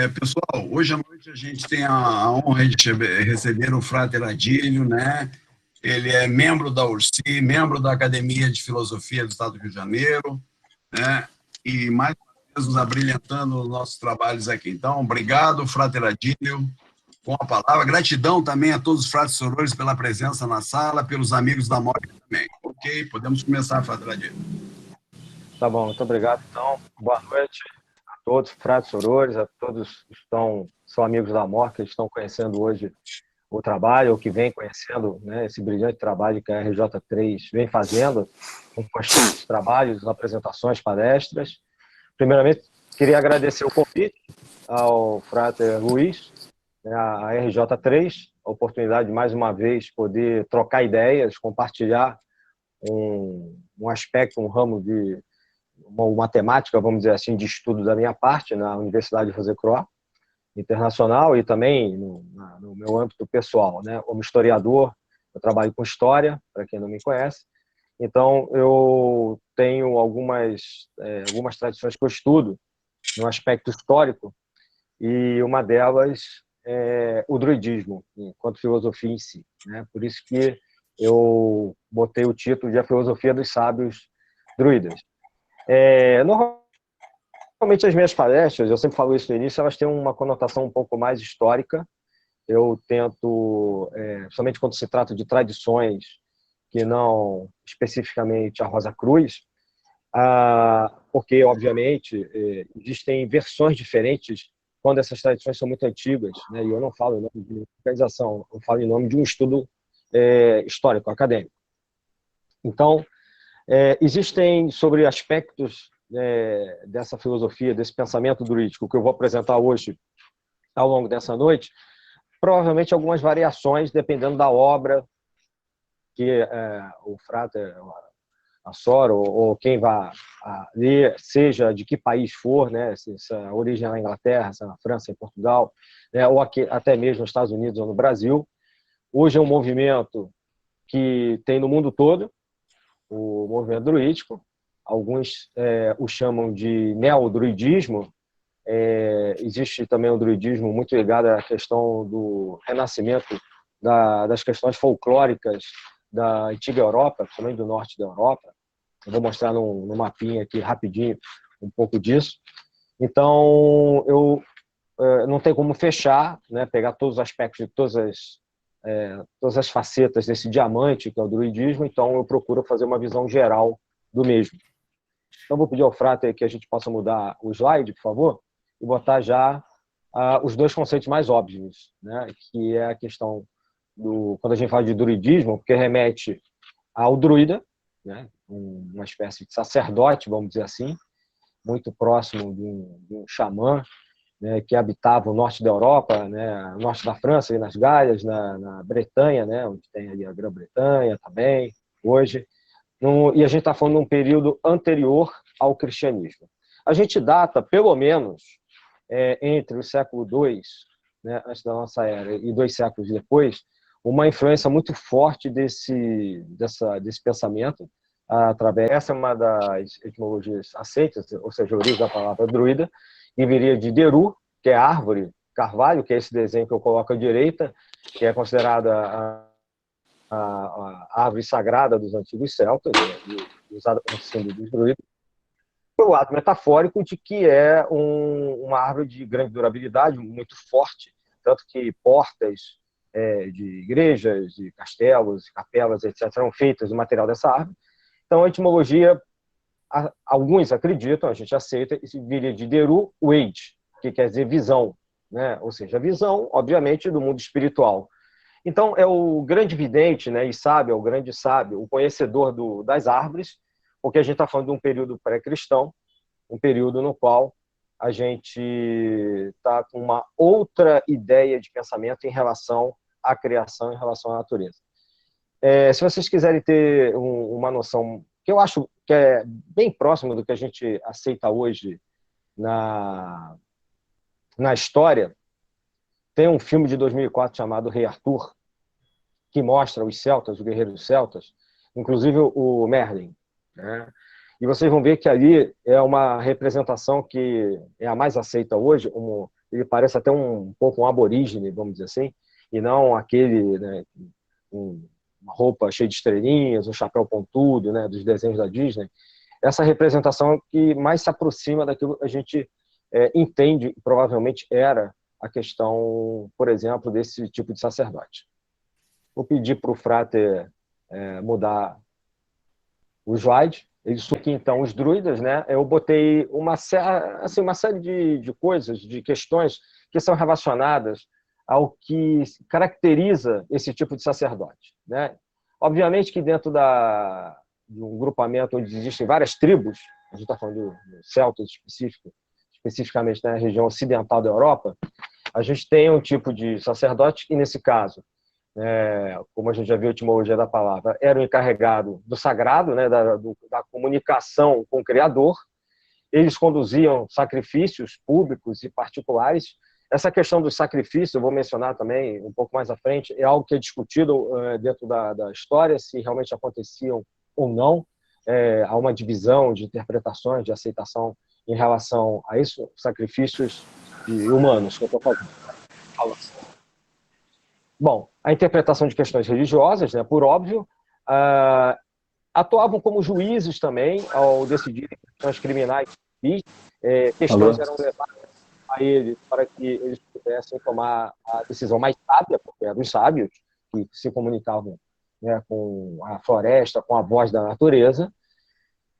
Pessoal, hoje à noite a gente tem a honra de receber o Frater Adílio, né? Ele é membro da URSI, membro da Academia de Filosofia do Estado do Rio de Janeiro, né? E mais uma vez nos abrilhantando os nossos trabalhos aqui. Então, obrigado, Frater Adílio, com a palavra. Gratidão também a todos os fratres sorores pela presença na sala, pelos amigos da MOC também. Ok, podemos começar, Frater Adílio. Tá bom, muito obrigado. Então, boa noite a todos, fratres sorores, a todos que são amigos da MOC, que estão conhecendo hoje o trabalho, ou que vem conhecendo, né, esse brilhante trabalho que a RJ3 vem fazendo, com constantes trabalhos, apresentações, palestras. Primeiramente, queria agradecer o convite ao frater Luiz, né, à RJ3, a oportunidade de, mais uma vez, poder trocar ideias, compartilhar um aspecto, um ramo de uma temática, vamos dizer assim, de estudo da minha parte na Universidade José Croix Internacional e também no meu âmbito pessoal, né? Como historiador, eu trabalho com história, para quem não me conhece. Então, eu tenho algumas tradições que eu estudo no aspecto histórico, e uma delas é o druidismo, enquanto filosofia em si, né? Por isso que eu botei o título de A Filosofia dos Sábios Druidas. Normalmente as minhas palestras, eu sempre falo isso no início, elas têm uma conotação um pouco mais histórica. Eu tento, somente quando se trata de tradições que não especificamente a Rosa Cruz, porque, obviamente, existem versões diferentes quando essas tradições são muito antigas, né? E eu não falo em nome de organização, eu falo em nome de um estudo histórico, acadêmico. Então, existem sobre aspectos dessa filosofia, desse pensamento druídico que eu vou apresentar hoje ao longo dessa noite, provavelmente algumas variações dependendo da obra que o frater Assor ou quem vai ler, seja de que país for, né, se a origem é na Inglaterra, se é na França, em Portugal, né, ou aqui, até mesmo nos Estados Unidos ou no Brasil. Hoje é um movimento que tem no mundo todo, o movimento druídico. Alguns o chamam de neodruidismo. Existe também um druidismo muito ligado à questão do renascimento das questões folclóricas da antiga Europa, também do norte da Europa. Eu vou mostrar no mapinha aqui rapidinho um pouco disso. Então, eu não tenho como fechar, né, pegar todos os aspectos de todas as facetas desse diamante que é o druidismo, então eu procuro fazer uma visão geral do mesmo. Então, vou pedir ao frater que a gente possa mudar o slide, por favor, e botar já os dois conceitos mais óbvios, né, que é a questão quando a gente fala de druidismo, porque remete ao druida, né, uma espécie de sacerdote, vamos dizer assim, muito próximo de um xamã, né, que habitava o norte da Europa, né, o norte da França, ali nas Galhas, na Bretanha, né, onde tem ali a Grã-Bretanha também, hoje. E a gente está falando de um período anterior ao cristianismo. A gente data, pelo menos, entre o século II, né, antes da nossa era, e 2 séculos depois, uma influência muito forte desse pensamento, essa é uma das etimologias aceitas, ou seja, a origem da palavra druida, e viria de deru, que é árvore, carvalho, que é esse desenho que eu coloco à direita, que é considerada a árvore sagrada dos antigos celtas, usada como símbolo dos druidas, o ato metafórico de que é uma árvore de grande durabilidade, muito forte, tanto que portas de igrejas, de castelos, capelas, etc., eram feitas do material dessa árvore. Então, a etimologia, alguns acreditam, a gente aceita, isso viria de deru, weid, que quer dizer visão, né? Ou seja, a visão, obviamente, do mundo espiritual. Então, é o grande vidente, né, e sábio, é o grande sábio, o conhecedor das árvores, porque a gente está falando de um período pré-cristão, um período no qual a gente está com uma outra ideia de pensamento em relação à criação, em relação à natureza. Se vocês quiserem ter uma noção, que eu acho que é bem próximo do que a gente aceita hoje na história, tem um filme de 2004 chamado Rei Arthur, que mostra os celtas, os guerreiros celtas, inclusive o Merlin, né? E vocês vão ver que ali é uma representação que é a mais aceita hoje, como ele parece até um pouco um aborígene, vamos dizer assim, e não aquele, né, uma roupa cheia de estrelinhas, um chapéu pontudo, né, dos desenhos da Disney. Essa representação que mais se aproxima daquilo que a gente entende, provavelmente era a questão, por exemplo, desse tipo de sacerdote. Vou pedir para o Frater mudar o slide. Isso aqui, então, os druidas, né? Eu botei uma série de coisas, de questões que são relacionadas ao que caracteriza esse tipo de sacerdote, né? Obviamente que dentro de um grupamento onde existem várias tribos, a gente está falando do celtas especificamente na região ocidental da Europa, a gente tem um tipo de sacerdote que, nesse caso, como a gente já viu a etimologia da palavra, era o encarregado do sagrado, né, da comunicação com o Criador. Eles conduziam sacrifícios públicos e particulares. Essa questão dos sacrifícios, eu vou mencionar também um pouco mais à frente, é algo que é discutido dentro da história, se realmente aconteciam ou não. Há uma divisão de interpretações, de aceitação em relação a isso, sacrifícios humanos que eu estou fazendo. Bom, a interpretação de questões religiosas, né, por óbvio, atuavam como juízes também ao decidirem questões criminais e questões eram levadas a eles para que eles pudessem tomar a decisão mais sábia, porque eram os sábios que se comunicavam, né, com a floresta, com a voz da natureza,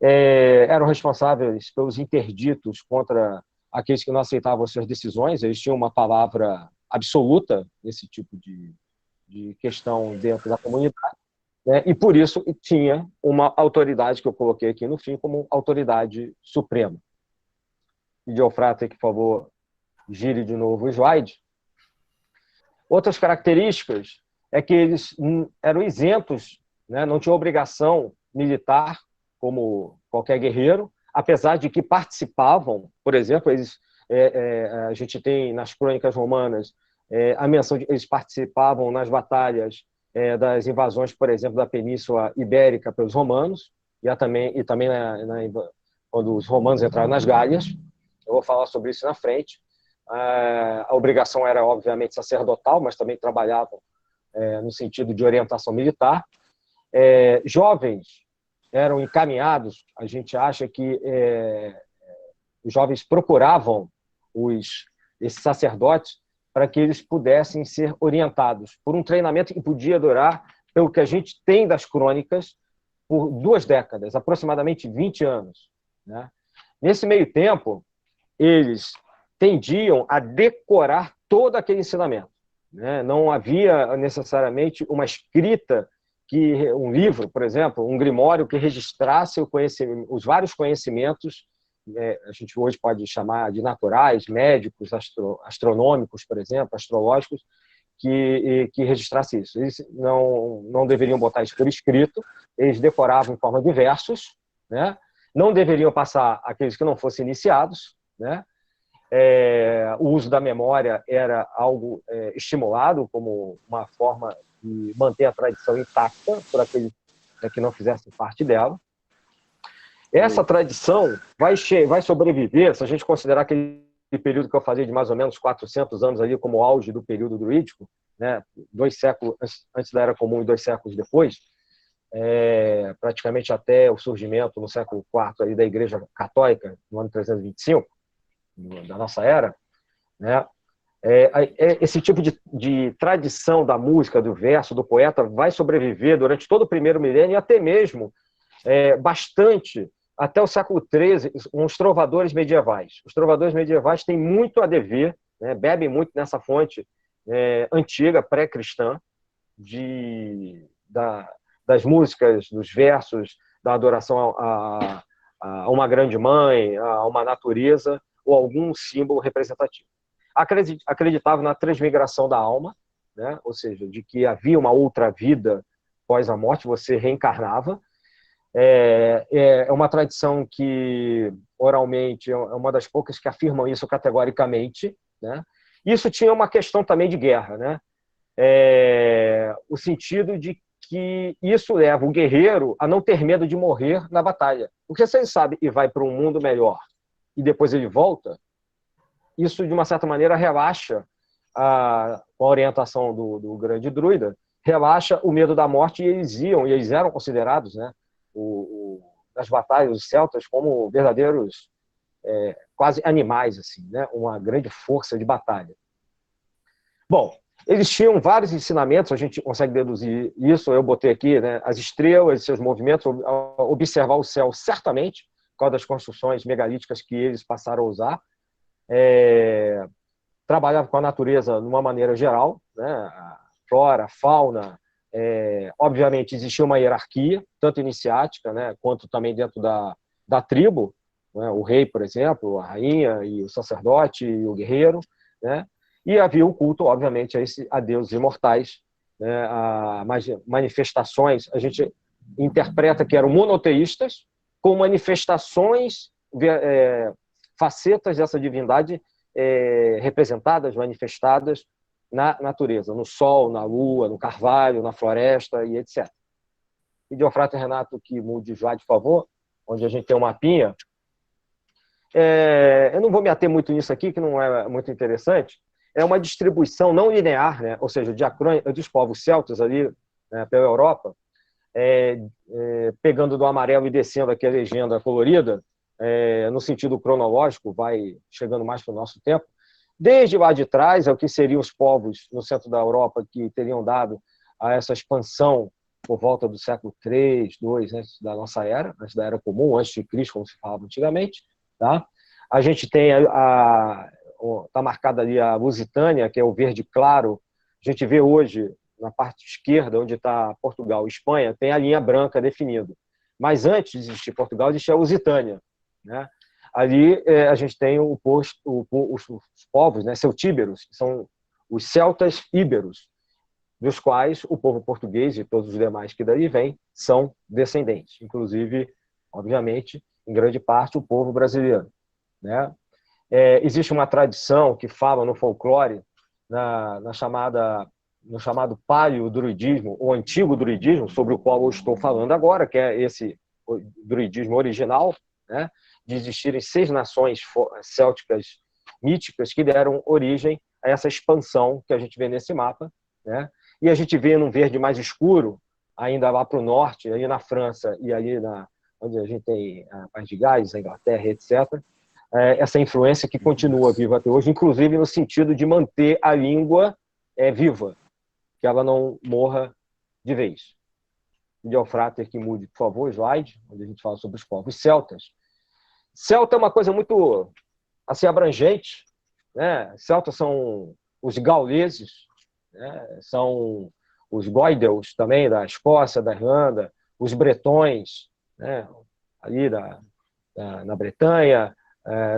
eram responsáveis pelos interditos contra aqueles que não aceitavam suas decisões. Eles tinham uma palavra absoluta nesse tipo de questão dentro da comunidade, né? E por isso tinha uma autoridade que eu coloquei aqui no fim como autoridade suprema. Pedi ao Frater que, por favor, gire de novo o slide. Outras características é que eles eram isentos, né? Não tinham obrigação militar como qualquer guerreiro, apesar de que participavam, por exemplo, a gente tem nas crônicas romanas a menção de que eles participavam nas batalhas das invasões, por exemplo, da Península Ibérica pelos romanos, e também quando os romanos entraram nas Gálias. Eu vou falar sobre isso na frente. A obrigação era, obviamente, sacerdotal, mas também trabalhavam no sentido de orientação militar. Jovens eram encaminhados, a gente acha que os jovens procuravam esses sacerdotes para que eles pudessem ser orientados por um treinamento que podia durar, pelo que a gente tem das crônicas, por 2 décadas, aproximadamente 20 anos, né? Nesse meio tempo, eles tendiam a decorar todo aquele ensinamento, né? Não havia necessariamente uma escrita, um livro, por exemplo, um grimório que registrasse os vários conhecimentos, a gente hoje pode chamar de naturais, médicos, astronômicos, por exemplo, astrológicos, que registrasse isso. Eles não deveriam botar isso por escrito, eles decoravam em forma de versos, né? Não deveriam passar aqueles que não fossem iniciados, né? O uso da memória era algo estimulado como uma forma de manter a tradição intacta por aqueles que não fizessem parte dela. Essa tradição vai sobreviver, se a gente considerar aquele período que eu falei de mais ou menos 400 anos ali como auge do período druídico, né, 2 séculos antes da Era Comum e 2 séculos depois, praticamente até o surgimento no século IV ali da Igreja Católica, no ano 325 da nossa era, né? Esse tipo de tradição da música, do verso, do poeta vai sobreviver durante todo o primeiro milênio e até mesmo bastante até o século XIII, uns trovadores medievais. Os trovadores medievais têm muito a dever, né, bebem muito nessa fonte antiga, pré-cristã, das músicas, dos versos, da adoração a uma grande mãe, a uma natureza, ou algum símbolo representativo. Acreditavam na transmigração da alma, né, ou seja, de que havia uma outra vida após a morte, você reencarnava. É uma tradição que, oralmente, é uma das poucas que afirmam isso categoricamente, né? Isso tinha uma questão também de guerra, né? O sentido de que isso leva o guerreiro a não ter medo de morrer na batalha. Porque se ele sabe e vai para um mundo melhor e depois ele volta, isso, de uma certa maneira, relaxa, com a orientação do grande druida, relaxa o medo da morte, e eles eram considerados, né, nas batalhas, os celtas, como verdadeiros quase animais, assim, né, uma grande força de batalha. Bom, eles tinham vários ensinamentos, a gente consegue deduzir isso, eu botei aqui, né, as estrelas, seus movimentos, observar o céu, certamente, por causa das construções megalíticas que eles passaram a usar, trabalhava com a natureza de uma maneira geral, né, a flora, a fauna, obviamente existia uma hierarquia, tanto iniciática, né, quanto também dentro da tribo, né, o rei, por exemplo, a rainha, e o sacerdote, e o guerreiro, né, e havia o culto, obviamente, a deuses imortais, né, a manifestações, a gente interpreta que eram monoteístas, com manifestações, facetas dessa divindade representadas, manifestadas na natureza, no sol, na lua, no carvalho, na floresta e etc. Pedi ao Frater Renato que mude o slide, por favor, onde a gente tem um mapinha. Eu não vou me ater muito nisso aqui, que não é muito interessante. É uma distribuição não linear, né? Ou seja, dos povos celtas ali, né, pela Europa, pegando do amarelo e descendo aqui a legenda colorida, no sentido cronológico, vai chegando mais para o nosso tempo. Desde lá de trás, é o que seriam os povos no centro da Europa que teriam dado a essa expansão por volta do século III, II, antes da nossa era, antes da Era Comum, antes de Cristo, como se falava antigamente. Tá? A gente tem está marcada ali a Lusitânia, que é o verde claro. A gente vê hoje, na parte esquerda, onde está Portugal e Espanha, tem a linha branca definida. Mas antes de existir Portugal, existia a Lusitânia, né? Ali a gente tem os povos, né, celtíberos, que são os celtas íberos, dos quais o povo português e todos os demais que daí vêm são descendentes, inclusive, obviamente, em grande parte, o povo brasileiro, né? Existe uma tradição que fala no folclore, no chamado paleo-druidismo, ou antigo druidismo, sobre o qual eu estou falando agora, que é esse druidismo original, né, de existirem 6 nações célticas míticas que deram origem a essa expansão que a gente vê nesse mapa, né? E a gente vê num verde mais escuro, ainda lá para o norte, ali na França e ali onde a gente tem a País de Gales, a Inglaterra, etc., essa influência que continua viva até hoje, inclusive no sentido de manter a língua viva, que ela não morra de vez. Pedir ao Frater que mude, por favor, o slide, onde a gente fala sobre os povos celtas. Celta é uma coisa muito assim, abrangente, né? Celtas são os gauleses, né? São os goidels também, da Escócia, da Irlanda, os bretões, né? Ali na Bretanha,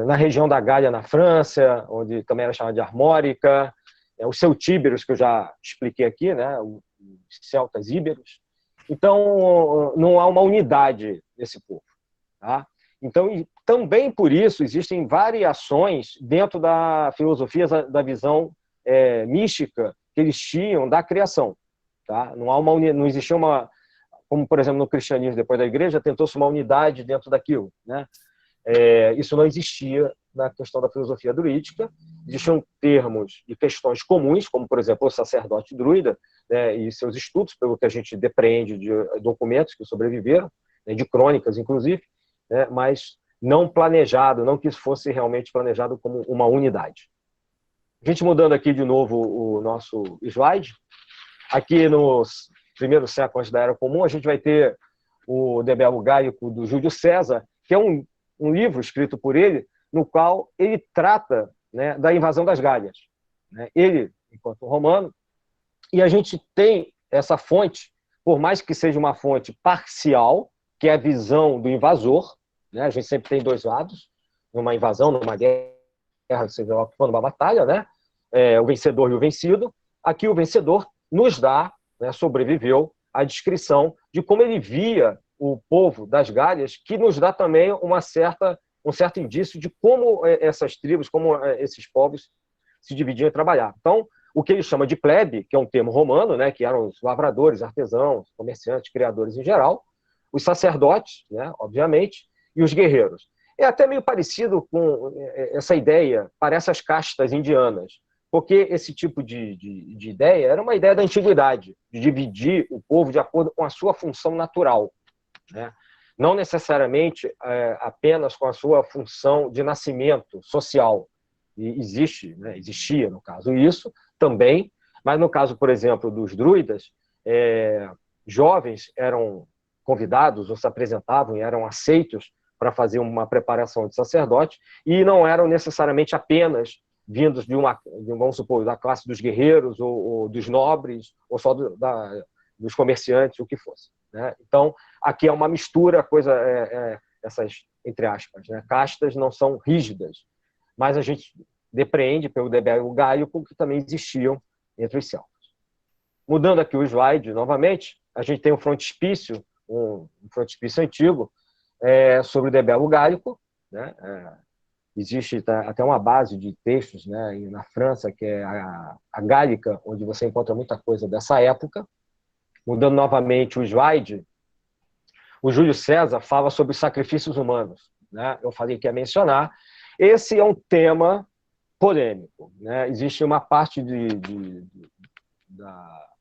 na região da Gália, na França, onde também era chamada de Armórica, os celtíberos, que eu já expliquei aqui, né? Os celtas íberos. Então, não há uma unidade nesse povo, tá? Então, também por isso, existem variações dentro da filosofia, da visão mística que eles tinham da criação. Tá? Não existia uma... Como, por exemplo, no cristianismo, depois da igreja, tentou-se uma unidade dentro daquilo. Né? Isso não existia na questão da filosofia druídica. Existiam termos e questões comuns, como, por exemplo, o sacerdote druida, né, e seus estudos, pelo que a gente depreende de documentos que sobreviveram, né, de crônicas, inclusive, né, mas não planejado, não que isso fosse realmente planejado como uma unidade. A gente mudando aqui de novo o nosso slide, aqui no primeiro século antes da Era Comum, a gente vai ter o De Bello Gallico do Júlio César, que é um livro escrito por ele, no qual ele trata, né, da invasão das Gálias. Né? Ele, enquanto romano, e a gente tem essa fonte, por mais que seja uma fonte parcial, que é a visão do invasor, né? A gente sempre tem 2 lados, numa invasão, numa guerra, seja lá numa batalha, né? O vencedor e o vencido. Aqui o vencedor nos dá, né, sobreviveu, a descrição de como ele via o povo das Gálias, que nos dá também um certo indício de como essas tribos, como esses povos se dividiam e trabalhavam. Então, o que ele chama de plebe, que é um termo romano, né, que eram os lavradores, artesãos, comerciantes, criadores em geral, os sacerdotes, né, obviamente, e os guerreiros. É até meio parecido com essa ideia, parece as castas indianas, porque esse tipo de ideia era uma ideia da antiguidade, de dividir o povo de acordo com a sua função natural, né? Não necessariamente apenas com a sua função de nascimento social. E existe, né? Existia, no caso, isso também, mas no caso, por exemplo, dos druidas, jovens eram convidados ou se apresentavam e eram aceitos para fazer uma preparação de sacerdote, e não eram necessariamente apenas vindos vamos supor, da classe dos guerreiros ou dos nobres, ou só dos comerciantes, o que fosse, né? Então, aqui é uma mistura, essas, entre aspas, né, castas não são rígidas, mas a gente depreende pelo debelo gálico que também existiam entre os celtas. Mudando aqui o slide novamente, a gente tem um frontispício antigo, sobre o debelo gálico, né? Existe até uma base de textos, né, na França, que é a Gálica, onde você encontra muita coisa dessa época. Mudando novamente o slide, o Júlio César fala sobre os sacrifícios humanos, né? Eu falei que ia mencionar. Esse é um tema polêmico, né? Existe uma parte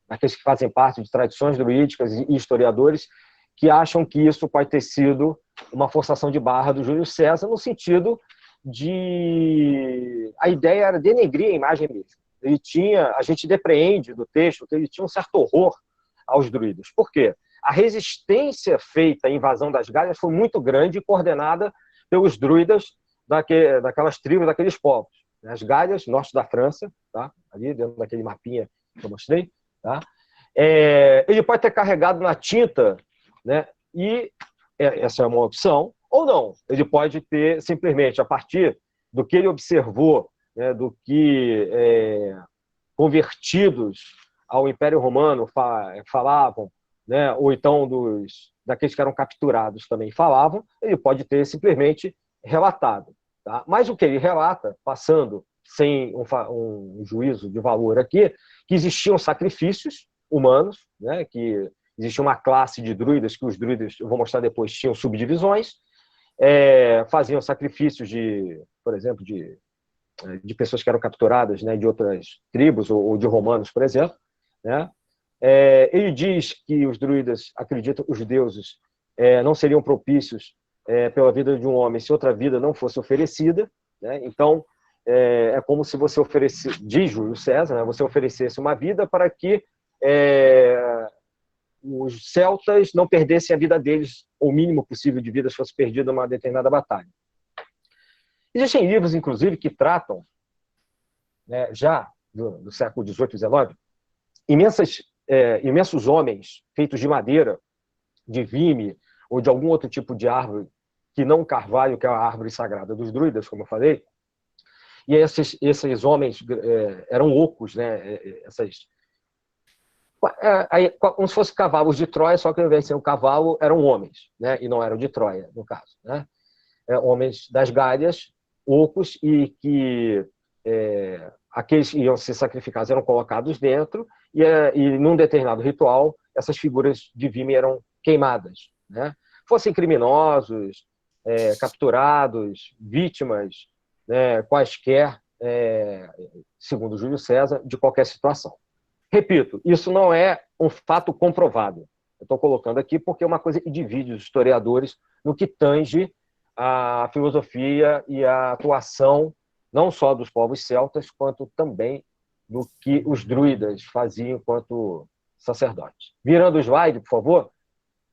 daqueles que fazem parte de tradições druídicas e historiadores que acham que isso pode ter sido uma forçação de barra do Júlio César, no sentido a ideia era denegrir a imagem mesmo. A gente depreende do texto que ele tinha um certo horror aos druidas. Por quê? A resistência feita à invasão das Gálias foi muito grande e coordenada pelos druidas daquelas tribos, daqueles povos. As Gálias, norte da França, tá? Ali dentro daquele mapinha que eu mostrei, tá? Ele pode ter carregado na tinta, né? E essa é uma opção, ou não. Ele pode ter, simplesmente, a partir do que ele observou, né, do que convertidos ao Império Romano falavam, né, ou então daqueles que eram capturados também falavam, ele pode ter simplesmente relatado. Tá? Mas o que ele relata, passando sem um juízo de valor aqui, que existiam sacrifícios humanos, né, que existia uma classe de druidas, que os druidas, eu vou mostrar depois, tinham subdivisões, faziam sacrifícios por exemplo, de pessoas que eram capturadas, né, de outras tribos, ou de romanos, por exemplo, né? Ele diz que os druidas acreditam que os deuses não seriam propícios pela vida de um homem se outra vida não fosse oferecida, né? Então, é como se você oferecesse, diz Júlio César, né, você oferecesse uma vida para que os celtas não perdessem a vida deles, o mínimo possível de vidas fosse perdida numa determinada batalha. Existem livros, inclusive, que tratam, né, já do século XVIII e XIX, imensos homens feitos de madeira, de vime ou de algum outro tipo de árvore, que não o carvalho, que é a árvore sagrada dos druidas, como eu falei. E esses homens eram ocos, né, como se fossem cavalos de Troia, só que ao invés de ser um cavalo, eram homens, né, e não eram de Troia, no caso, né? Homens das Gálias, ocos, e que aqueles que iam ser sacrificados eram colocados dentro, e num determinado ritual, essas figuras de vime eram queimadas, né? Fossem criminosos, capturados, vítimas, né, quaisquer, segundo Júlio César, de qualquer situação. Repito, isso não é um fato comprovado. Eu estou colocando aqui porque é uma coisa que divide os historiadores no que tange a filosofia e a atuação não só dos povos celtas, quanto também do que os druidas faziam enquanto sacerdotes. Virando o slide, por favor.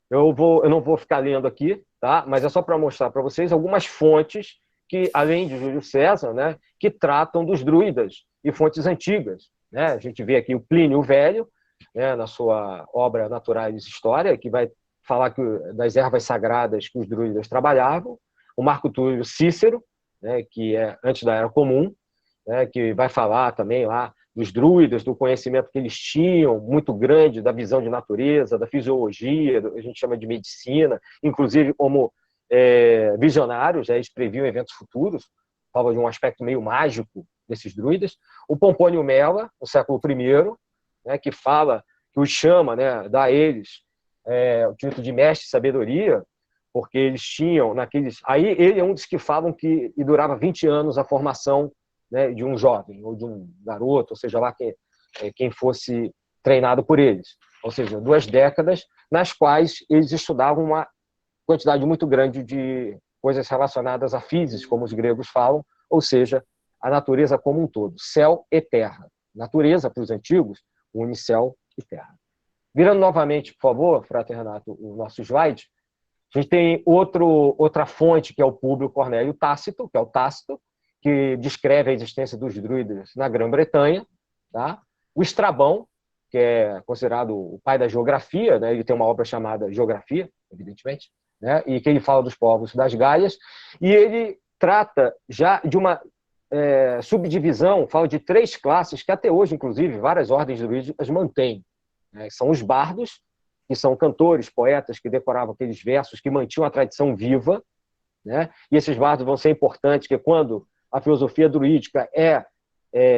Eu não vou ficar lendo aqui, tá? Mas é só para mostrar para vocês algumas fontes que, além de Júlio César, né, que tratam dos druidas, e fontes antigas, né? A gente vê aqui o Plínio Velho, né, na sua obra Naturalis História, que vai falar das ervas sagradas que os druidas trabalhavam, o Marco Túlio Cícero, né, que é antes da Era Comum, né, que vai falar também lá dos druidas, do conhecimento que eles tinham, muito grande, da visão de natureza, da fisiologia, a gente chama de medicina, inclusive como visionários, eles previam eventos futuros, fala de um aspecto meio mágico desses druidas. O Pompônio Mela, no século I, né, que fala, que os chama, né, dá a eles o título de mestre de sabedoria, porque eles tinham naqueles... Aí ele é um dos que falam que e durava 20 anos a formação, né, de um jovem ou de um garoto, ou seja lá quem fosse treinado por eles. Ou seja, 2 décadas nas quais eles estudavam uma quantidade muito grande de coisas relacionadas a physis, como os gregos falam, ou seja, a natureza como um todo, céu e terra. Natureza, para os antigos, une céu e terra. Virando novamente, por favor, Frater Renato, o nosso slide, a gente tem outra fonte, que é o Públio Cornélio Tácito, que é o Tácito, que descreve a existência dos druidas na Grã-Bretanha. Tá? O Estrabão, que é considerado o pai da geografia, né? Ele tem uma obra chamada Geografia, evidentemente, né? E que ele fala dos povos das Gálias, e ele trata já de uma subdivisão, fala de 3 classes, que até hoje, inclusive, várias ordens druídicas mantêm. Né? São os bardos, que são cantores, poetas que decoravam aqueles versos que mantinham a tradição viva, né? E esses bardos vão ser importantes, que quando a filosofia druídica é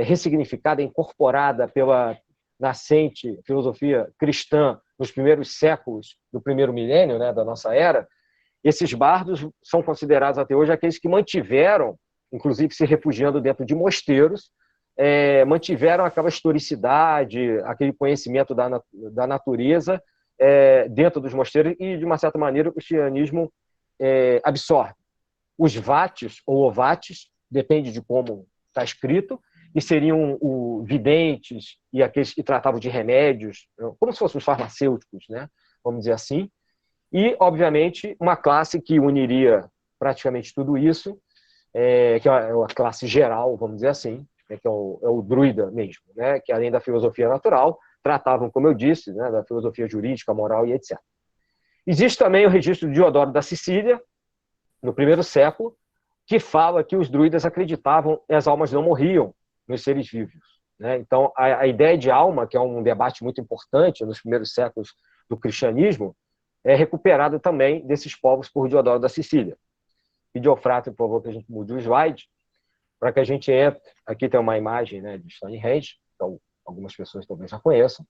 ressignificada, incorporada pela nascente filosofia cristã nos primeiros séculos do primeiro milênio, né, da nossa era, esses bardos são considerados até hoje aqueles que mantiveram, inclusive se refugiando dentro de mosteiros, mantiveram aquela historicidade, aquele conhecimento da natureza dentro dos mosteiros e, de uma certa maneira, o cristianismo absorve. Os vates ou ovates, depende de como está escrito, e seriam videntes e aqueles que tratavam de remédios, como se fossem os farmacêuticos, né? Vamos dizer assim. E, obviamente, uma classe que uniria praticamente tudo isso, que é a classe geral, vamos dizer assim, que é o druida mesmo, né? Que, além da filosofia natural, tratavam, como eu disse, né, da filosofia jurídica, moral e etc. Existe também o registro de Diodoro da Sicília, no primeiro século, que fala que os druidas acreditavam que as almas não morriam nos seres vivos. Né? Então, a ideia de alma, que é um debate muito importante nos primeiros séculos do cristianismo, é recuperada também desses povos por Diodoro da Sicília. Pedi ao Frater, por favor, que a gente mude o slide, para que a gente entre. Aqui tem uma imagem, né, de Stonehenge, então algumas pessoas talvez já conheçam.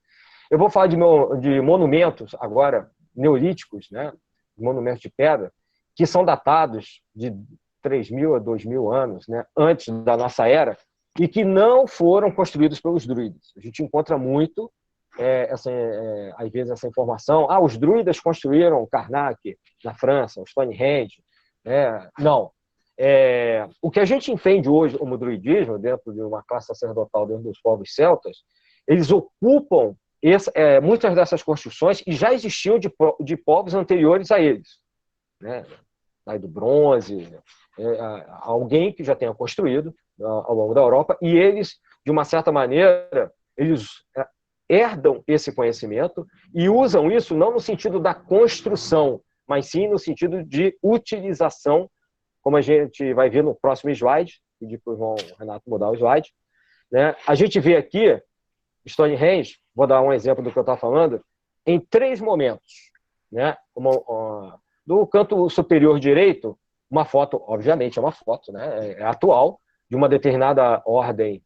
Eu vou falar de monumentos agora, neolíticos, né, monumentos de pedra, que são datados de 3.000 a 2.000 anos, né, antes da nossa era, e que não foram construídos pelos druidas. A gente encontra muito, às vezes, essa informação. Os druidas construíram Karnak, na França, o Stonehenge. Não. O que a gente entende hoje como druidismo, dentro de uma classe sacerdotal dentro dos povos celtas, eles ocupam muitas dessas construções e já existiam de povos anteriores a eles. Né? Daí do bronze, alguém que já tenha construído ao longo da Europa, e eles, de uma certa maneira, eles herdam esse conhecimento e usam isso não no sentido da construção, mas sim no sentido de utilização, como a gente vai ver no próximo slide, pedir para o João Renato mudar o slide. Né? A gente vê aqui, Stonehenge, vou dar um exemplo do que eu estava falando, em 3 momentos. Né? Do canto superior direito, uma foto, obviamente é uma foto, né? Atual, de uma determinada ordem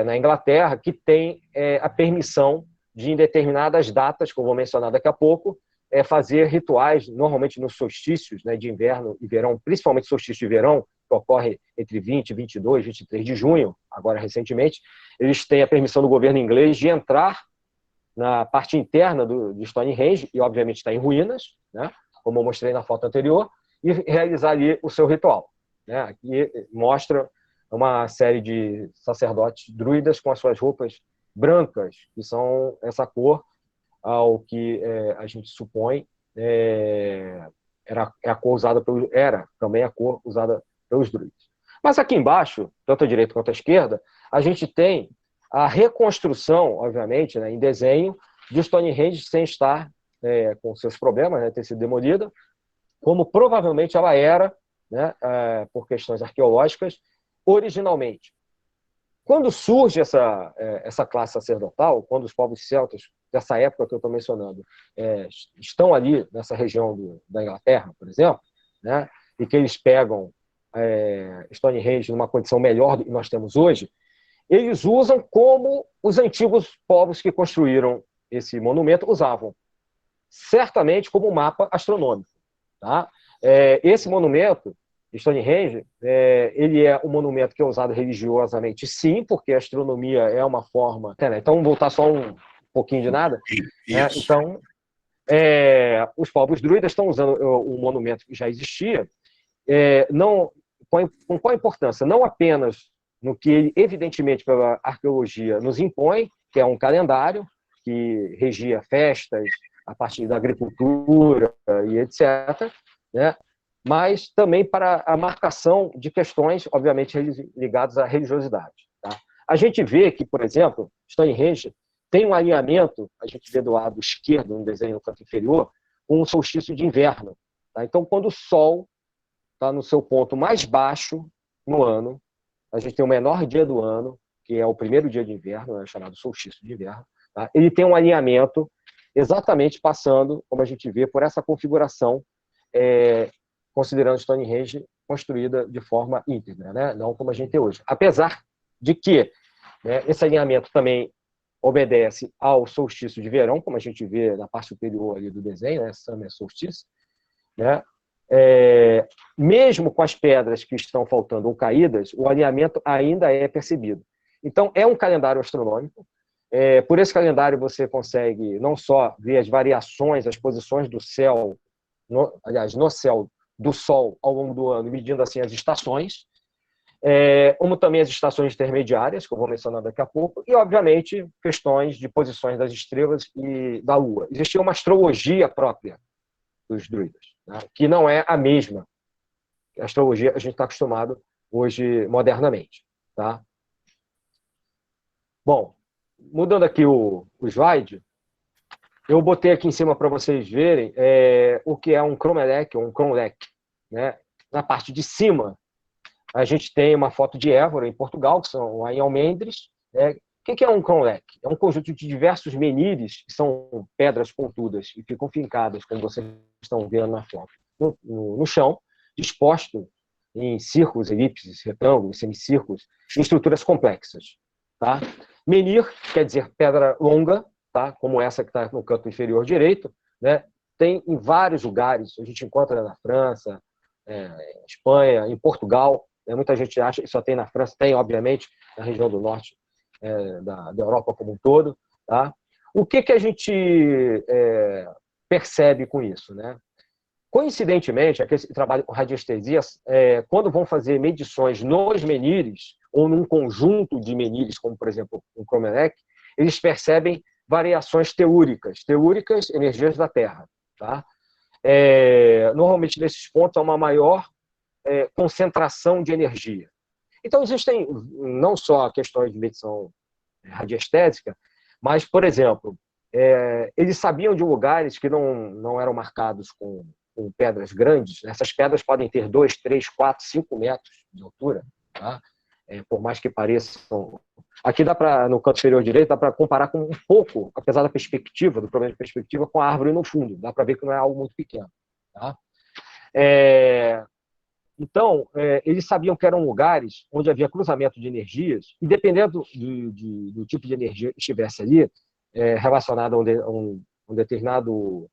na Inglaterra, que tem a permissão de, em determinadas datas, que eu vou mencionar daqui a pouco, fazer rituais, normalmente nos solstícios, né, de inverno e verão, principalmente solstício de verão, que ocorre entre 20, 22, 23 de junho, agora recentemente, eles têm a permissão do governo inglês de entrar na parte interna de Stonehenge, e obviamente está em ruínas, né, como eu mostrei na foto anterior, e realizar ali o seu ritual. Né? Aqui mostra uma série de sacerdotes druidas com as suas roupas brancas, que são essa cor ao que a gente supõe a cor usada era também a cor usada pelos druidas. Mas aqui embaixo, tanto à direita quanto à esquerda, a gente tem a reconstrução, obviamente, né, em desenho, de Stonehenge sem estar com seus problemas, né, ter sido demolida, como provavelmente ela era, né, por questões arqueológicas, originalmente. Quando surge essa classe sacerdotal, quando os povos celtas dessa época que eu estou mencionando estão ali nessa região da Inglaterra, por exemplo, né, e que eles pegam Stonehenge numa condição melhor do que nós temos hoje, eles usam como os antigos povos que construíram esse monumento usavam, certamente como mapa astronômico. Tá? Esse monumento, Stonehenge, ele é um monumento que é usado religiosamente, sim, porque a astronomia é uma forma... né? Então, vamos voltar só um pouquinho de nada. Né? Então, os povos druidas estão usando um monumento que já existia, não, com qual importância? Não apenas no que ele, evidentemente, pela arqueologia, nos impõe, que é um calendário que regia festas a partir da agricultura e etc., né? Mas também para a marcação de questões, obviamente, ligadas à religiosidade. Tá? A gente vê que, por exemplo, Stonehenge tem um alinhamento, a gente vê do lado esquerdo, no desenho no canto inferior, com um solstício de inverno. Tá? Então, quando o Sol está no seu ponto mais baixo no ano, a gente tem o menor dia do ano, que é o primeiro dia de inverno, né, chamado solstício de inverno. Tá? Ele tem um alinhamento exatamente passando, como a gente vê, por essa configuração, considerando Stonehenge construída de forma íntegra, né? Não como a gente tem hoje. Apesar de que, né, esse alinhamento também obedece ao solstício de verão, como a gente vê na parte superior ali do desenho, né? Summer Solstice, né? Mesmo com as pedras que estão faltando ou caídas, o alinhamento ainda é percebido. Então, é um calendário astronômico. Por esse calendário, você consegue não só ver as variações, as posições do céu, no céu do Sol ao longo do ano, medindo assim as estações, como também as estações intermediárias, que eu vou mencionar daqui a pouco, e, obviamente, questões de posições das estrelas e da Lua. Existia uma astrologia própria dos druidas, né, que não é a mesma a astrologia que a gente está acostumado hoje modernamente. Tá? Bom, mudando aqui o slide, eu botei aqui em cima para vocês verem o que é um cromlech ou um cromlech. Né? Na parte de cima, a gente tem uma foto de Évora, em Portugal, que são lá em Almendres. O que é um cromlech? É um conjunto de diversos menires, que são pedras pontudas e ficam fincadas, como vocês estão vendo na foto, no chão, disposto em círculos, elipses, retângulos, semicírculos, em estruturas complexas. Tá? Menir quer dizer pedra longa, tá? Como essa que está no canto inferior direito, né? Tem em vários lugares, a gente encontra na França, Espanha, em Portugal, muita gente acha que só tem na França, tem, obviamente, na região do norte da Europa como um todo. Tá? O que a gente percebe com isso? Né? Coincidentemente, aqueles que trabalham com radiestesia, quando vão fazer medições nos menires, ou num conjunto de menires, como, por exemplo, um cromlech, eles percebem variações telúricas, energias da Terra. Tá? Normalmente, nesses pontos, há uma maior concentração de energia. Então, existem não só questões de medição radiestésica, mas, por exemplo, eles sabiam de lugares que não eram marcados com pedras grandes. Essas pedras podem ter 2, 3, 4, 5 metros de altura, tá? Por mais que pareçam... Aqui dá para, no canto inferior direito, dá para comparar com um pouco, apesar da perspectiva, do problema de perspectiva, com a árvore no fundo. Dá para ver que não é algo muito pequeno. Tá? Então, eles sabiam que eram lugares onde havia cruzamento de energias, e dependendo do tipo de energia que estivesse ali, relacionada a um determinado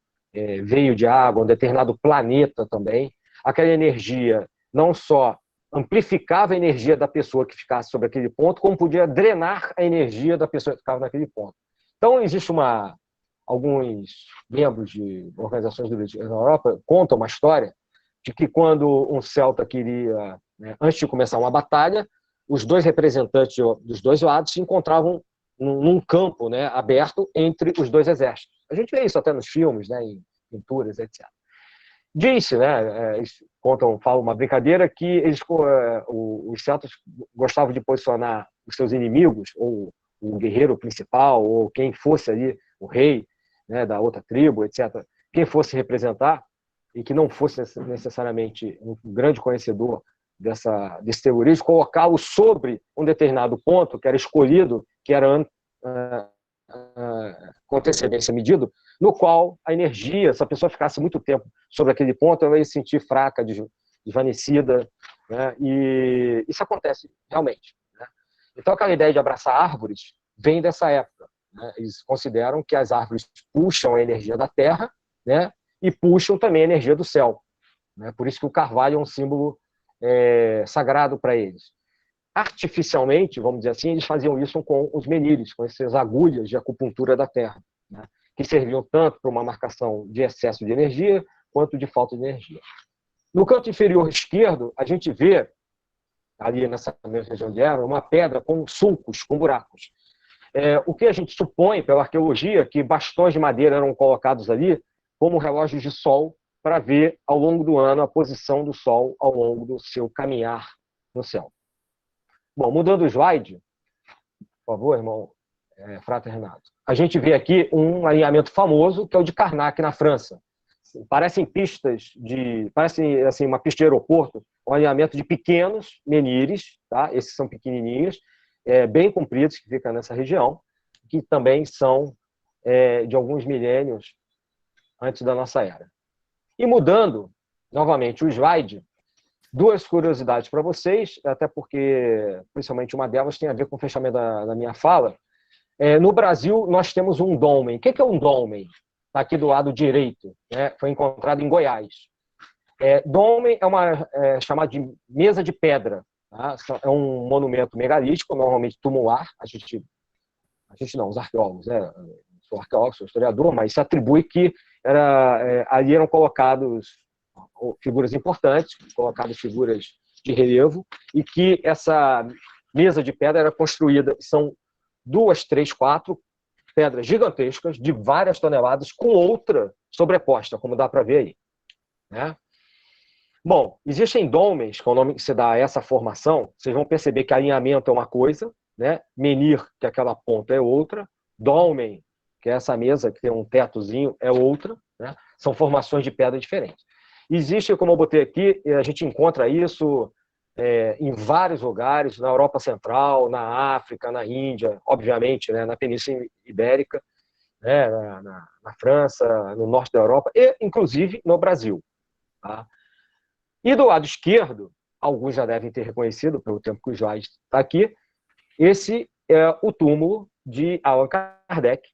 veio de água, um determinado planeta também, aquela energia não só amplificava a energia da pessoa que ficasse sobre aquele ponto, como podia drenar a energia da pessoa que ficava naquele ponto. Então, existe alguns membros de organizações na Europa contam uma história de que quando um celta queria, antes de começar uma batalha, os dois representantes dos dois lados se encontravam num campo, aberto entre os dois exércitos. A gente vê isso até nos filmes, em pinturas, etc. Diz-se, eles falam uma brincadeira, que os celtas gostavam de posicionar os seus inimigos, ou o guerreiro principal, ou quem fosse ali, o rei da outra tribo, etc., quem fosse representar, e que não fosse necessariamente um grande conhecedor desse terrorismo, colocá-lo sobre um determinado ponto que era escolhido, que era com antecedência medido, no qual a energia, se a pessoa ficasse muito tempo sobre aquele ponto, ela ia se sentir fraca, desvanecida, e isso acontece realmente. Então, aquela ideia de abraçar árvores vem dessa época. Eles consideram que as árvores puxam a energia da Terra, e puxam também a energia do céu. né? Por isso que o carvalho é um símbolo sagrado para eles. Artificialmente, vamos dizer assim, eles faziam isso com os menires, com essas agulhas de acupuntura da terra, né? Que serviam tanto para uma marcação de excesso de energia quanto de falta de energia. No canto inferior esquerdo, a gente vê, ali nessa mesma região de erva, uma pedra com sulcos, com buracos. O que a gente supõe, pela arqueologia, que bastões de madeira eram colocados ali como relógios de sol para ver, ao longo do ano, a posição do sol ao longo do seu caminhar no céu. Bom, mudando o slide, por favor, irmão Frater Renato. A gente vê aqui um alinhamento famoso, que é o de Karnak, na França. Parecem pistas parece assim, uma pista de aeroporto, um alinhamento de pequenos menires, tá? Esses são pequenininhos, bem compridos, que ficam nessa região, que também são de alguns milênios antes da nossa era. E mudando, novamente, o slide, duas curiosidades para vocês, até porque, principalmente uma delas, tem a ver com o fechamento da minha fala. No Brasil, nós temos um dolmen. O que é um dolmen? Está aqui do lado direito, né? Foi encontrado em Goiás. Dolmen é chamado de mesa de pedra. Tá? É um monumento megalítico, normalmente tumular. A gente não, os arqueólogos, né? Sou arqueólogo, sou historiador, mas se atribui que ali eram colocados figuras importantes, colocadas figuras de relevo, e que essa mesa de pedra era construída, são 2, 3, 4 pedras gigantescas de várias toneladas com outra sobreposta, como dá para ver aí, né? Bom, existem dolmens, que é o nome que se dá a essa formação. Vocês vão perceber que alinhamento é uma coisa, né? Menir, que é aquela ponta, é outra. Dolmen, que é essa mesa que tem um tetozinho, é outra, né? São formações de pedra diferentes. Existe, como eu botei aqui, a gente encontra isso em vários lugares, na Europa Central, na África, na Índia, obviamente, né, na Península Ibérica, né, na França, no norte da Europa, e inclusive no Brasil. Tá? E do lado esquerdo, alguns já devem ter reconhecido, pelo tempo que o slide está aqui, esse é o túmulo de Allan Kardec,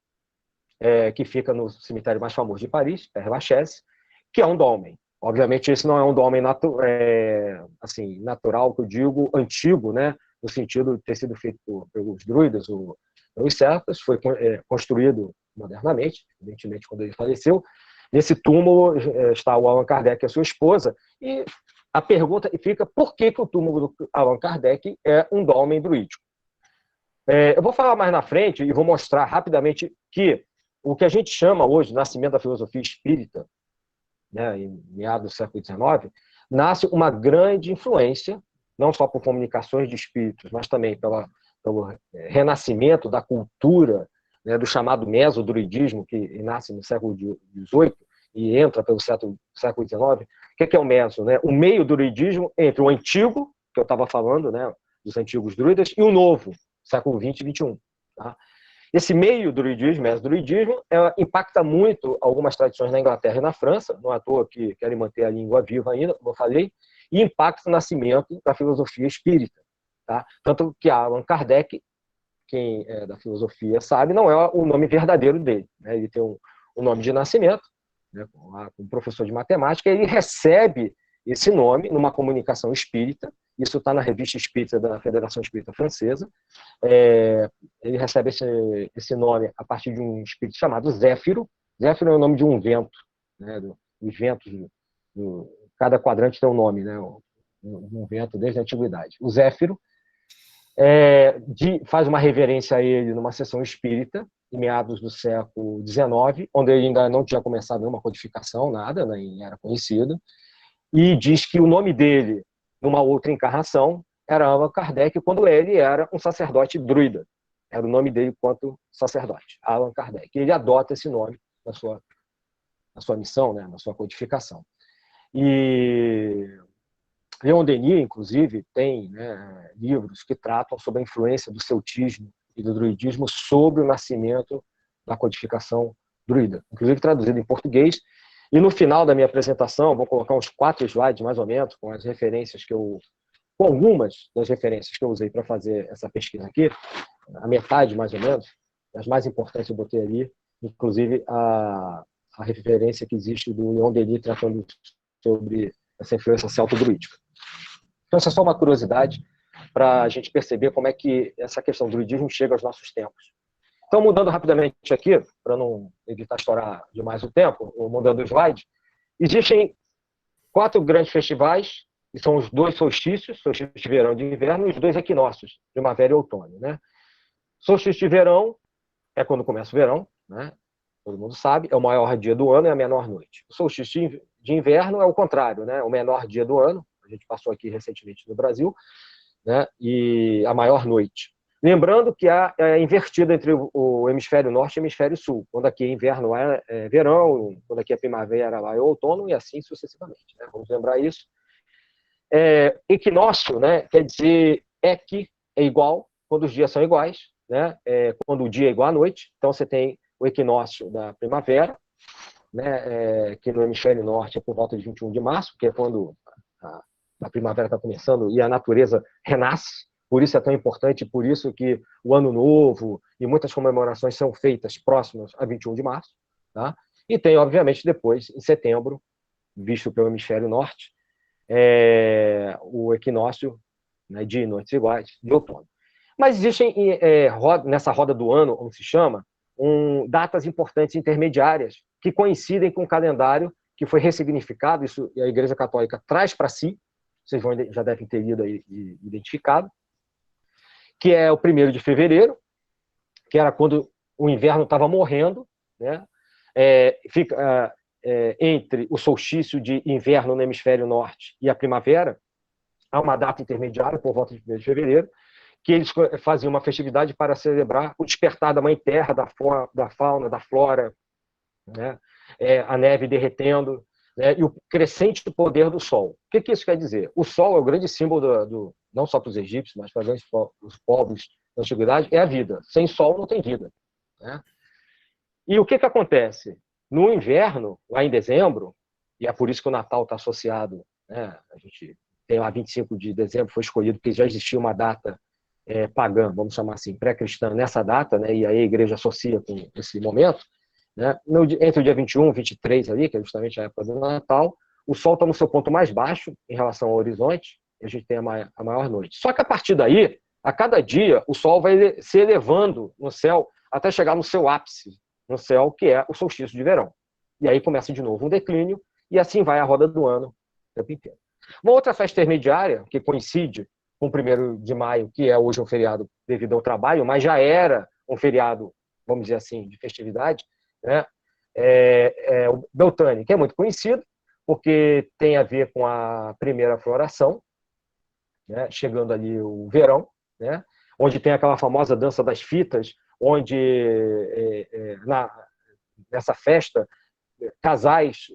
que fica no cemitério mais famoso de Paris, Père Lachaise, que é um dolmen. Obviamente, esse não é um dolmen assim, natural, que eu digo, antigo, né? No sentido de ter sido feito pelos druidas, pelos celtas, foi construído modernamente, evidentemente, quando ele faleceu. Nesse túmulo está o Allan Kardec e a sua esposa, e a pergunta fica por que o túmulo do Allan Kardec é um dolmen druídico. Eu vou falar mais na frente e vou mostrar rapidamente que o que a gente chama hoje de nascimento da filosofia espírita, né, em meados do século XIX, nasce uma grande influência, não só por comunicações de espíritos, mas também pelo renascimento da cultura, né, do chamado mesodruidismo, que nasce no século XVIII e entra pelo século XIX. O que é o meso? Né? O meio druidismo entre o antigo, que eu estava falando, né, dos antigos druidas, e o novo, século XX e XXI. Tá? Esse meio druidismo, mesodruidismo, impacta muito algumas tradições na Inglaterra e na França, não é à toa que querem manter a língua viva ainda, como eu falei, e impacta o nascimento da filosofia espírita. Tá? Tanto que Allan Kardec, quem é da filosofia sabe, não é o nome verdadeiro dele. Né? Ele tem um nome de nascimento, né, como professor de matemática, e ele recebe esse nome numa comunicação espírita. Isso está na Revista Espírita da Federação Espírita Francesa. Ele recebe esse nome a partir de um espírito chamado Zéfiro. Zéfiro é o nome de um vento, né, dos ventos. Cada quadrante tem um nome, né, um vento desde a antiguidade. O Zéfiro faz uma reverência a ele numa sessão espírita, em meados do século XIX, onde ele ainda não tinha começado nenhuma codificação, nada, nem era conhecido, e diz que o nome dele, numa outra encarnação, era Allan Kardec, quando ele era um sacerdote druida. Era o nome dele enquanto sacerdote, Allan Kardec. E ele adota esse nome na sua missão, né, na sua codificação. E Leon Denis, inclusive, tem, né, livros que tratam sobre a influência do celtismo e do druidismo sobre o nascimento da codificação druida, inclusive traduzido em português. E no final da minha apresentação, vou colocar uns 4 slides, mais ou menos, com as referências com algumas das referências que eu usei para fazer essa pesquisa aqui, a metade, mais ou menos, as mais importantes eu botei ali, inclusive a referência que existe do Leon Denis tratando sobre essa influência celto-druídica. Então, essa é só uma curiosidade para a gente perceber como é que essa questão do druidismo chega aos nossos tempos. Então, mudando rapidamente aqui, para não evitar estourar demais o tempo, ou mudando o slide, existem 4 grandes festivais, que são os 2 solstícios, solstício de verão e de inverno, e os 2 equinócios, primavera e outono, né? Solstício de verão é quando começa o verão, né? Todo mundo sabe, é o maior dia do ano e a menor noite. O solstício de inverno é o contrário, né? O menor dia do ano, a gente passou aqui recentemente no Brasil, né? E a maior noite. Lembrando que é invertido entre o hemisfério norte e o hemisfério sul. Quando aqui é inverno é verão, quando aqui é primavera lá é outono, e assim sucessivamente, né? Vamos lembrar isso. Equinócio, né? Quer dizer equi é igual, quando os dias são iguais, né? Quando o dia é igual à noite. Então, você tem o equinócio da primavera, né? Que no hemisfério norte é por volta de 21 de março, que é quando a primavera está começando e a natureza renasce. Por isso é tão importante, por isso que o Ano Novo e muitas comemorações são feitas próximas a 21 de março. Tá? E tem, obviamente, depois, em setembro, visto pelo hemisfério norte, o equinócio, né, dia e noites iguais, de outono. Mas existem, nessa roda do ano, como se chama, datas importantes intermediárias que coincidem com o calendário que foi ressignificado, isso a Igreja Católica traz para si, vocês já devem ter lido aí e identificado, que é o 1º de fevereiro, que era quando o inverno estava morrendo, né? Fica entre o solstício de inverno no hemisfério norte e a primavera, há uma data intermediária, por volta de 1º de fevereiro, que eles faziam uma festividade para celebrar o despertar da Mãe Terra, da fauna, da flora, né? A neve derretendo, né? E o crescente poder do Sol. O que isso quer dizer? O Sol é o grande símbolo, não só para os egípcios, mas para os povos da antiguidade, é a vida. Sem Sol não tem vida, né? E o que acontece? No inverno, lá em dezembro, e é por isso que o Natal está associado, né? A gente tem lá 25 de dezembro, foi escolhido porque já existia uma data pagã, vamos chamar assim, pré-cristã nessa data, né? E aí a igreja associa com esse momento, né? Entre o dia 21 e 23 ali, que é justamente a época do Natal, o Sol está no seu ponto mais baixo em relação ao horizonte, e a gente tem a maior noite. Só que a partir daí, a cada dia, o Sol vai se elevando no céu até chegar no seu ápice no céu, que é o solstício de verão. E aí começa de novo um declínio, e assim vai a roda do ano o tempo inteiro. Uma outra festa intermediária, que coincide com o 1º de maio, que é hoje um feriado devido ao trabalho, mas já era um feriado, vamos dizer assim, de festividade, né? O Beltane, que é muito conhecido, porque tem a ver com a primeira floração, né? Chegando ali o verão, né? Onde tem aquela famosa dança das fitas, onde nessa festa casais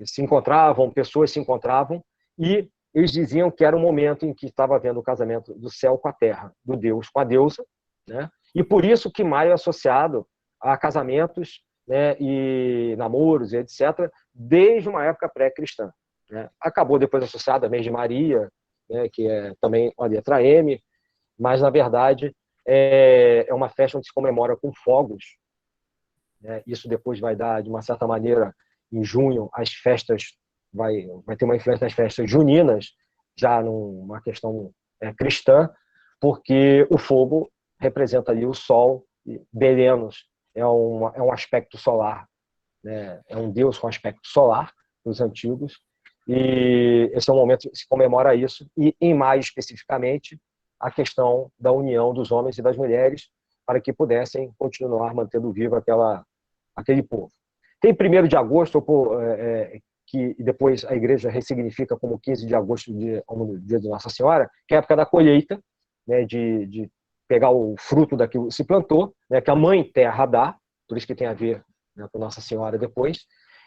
se encontravam, pessoas se encontravam, e eles diziam que era o momento em que estava havendo o casamento do céu com a terra, do Deus com a deusa, né? E por isso que maio é associado a casamentos, né, e namoros, e etc., desde uma época pré-cristã, né? Acabou depois associado a mês de Maria, né, que é também a letra M, mas, na verdade, é uma festa onde se comemora com fogos, né? Isso depois vai dar, de uma certa maneira, em junho, as festas, vai ter uma influência das festas juninas, já numa questão cristã, porque o fogo representa ali o sol, e Belenos é um aspecto solar, né? É um deus com aspecto solar, dos antigos, e esse é o momento que se comemora isso, e em maio, especificamente, a questão da união dos homens e das mulheres para que pudessem continuar mantendo vivo aquele povo. Tem 1º de agosto, que depois a igreja ressignifica como 15 de agosto, como dia de Nossa Senhora, que é a época da colheita, né, de pegar o fruto daquilo que se plantou, né, que a Mãe Terra dá, por isso que tem a ver, né, com Nossa Senhora depois.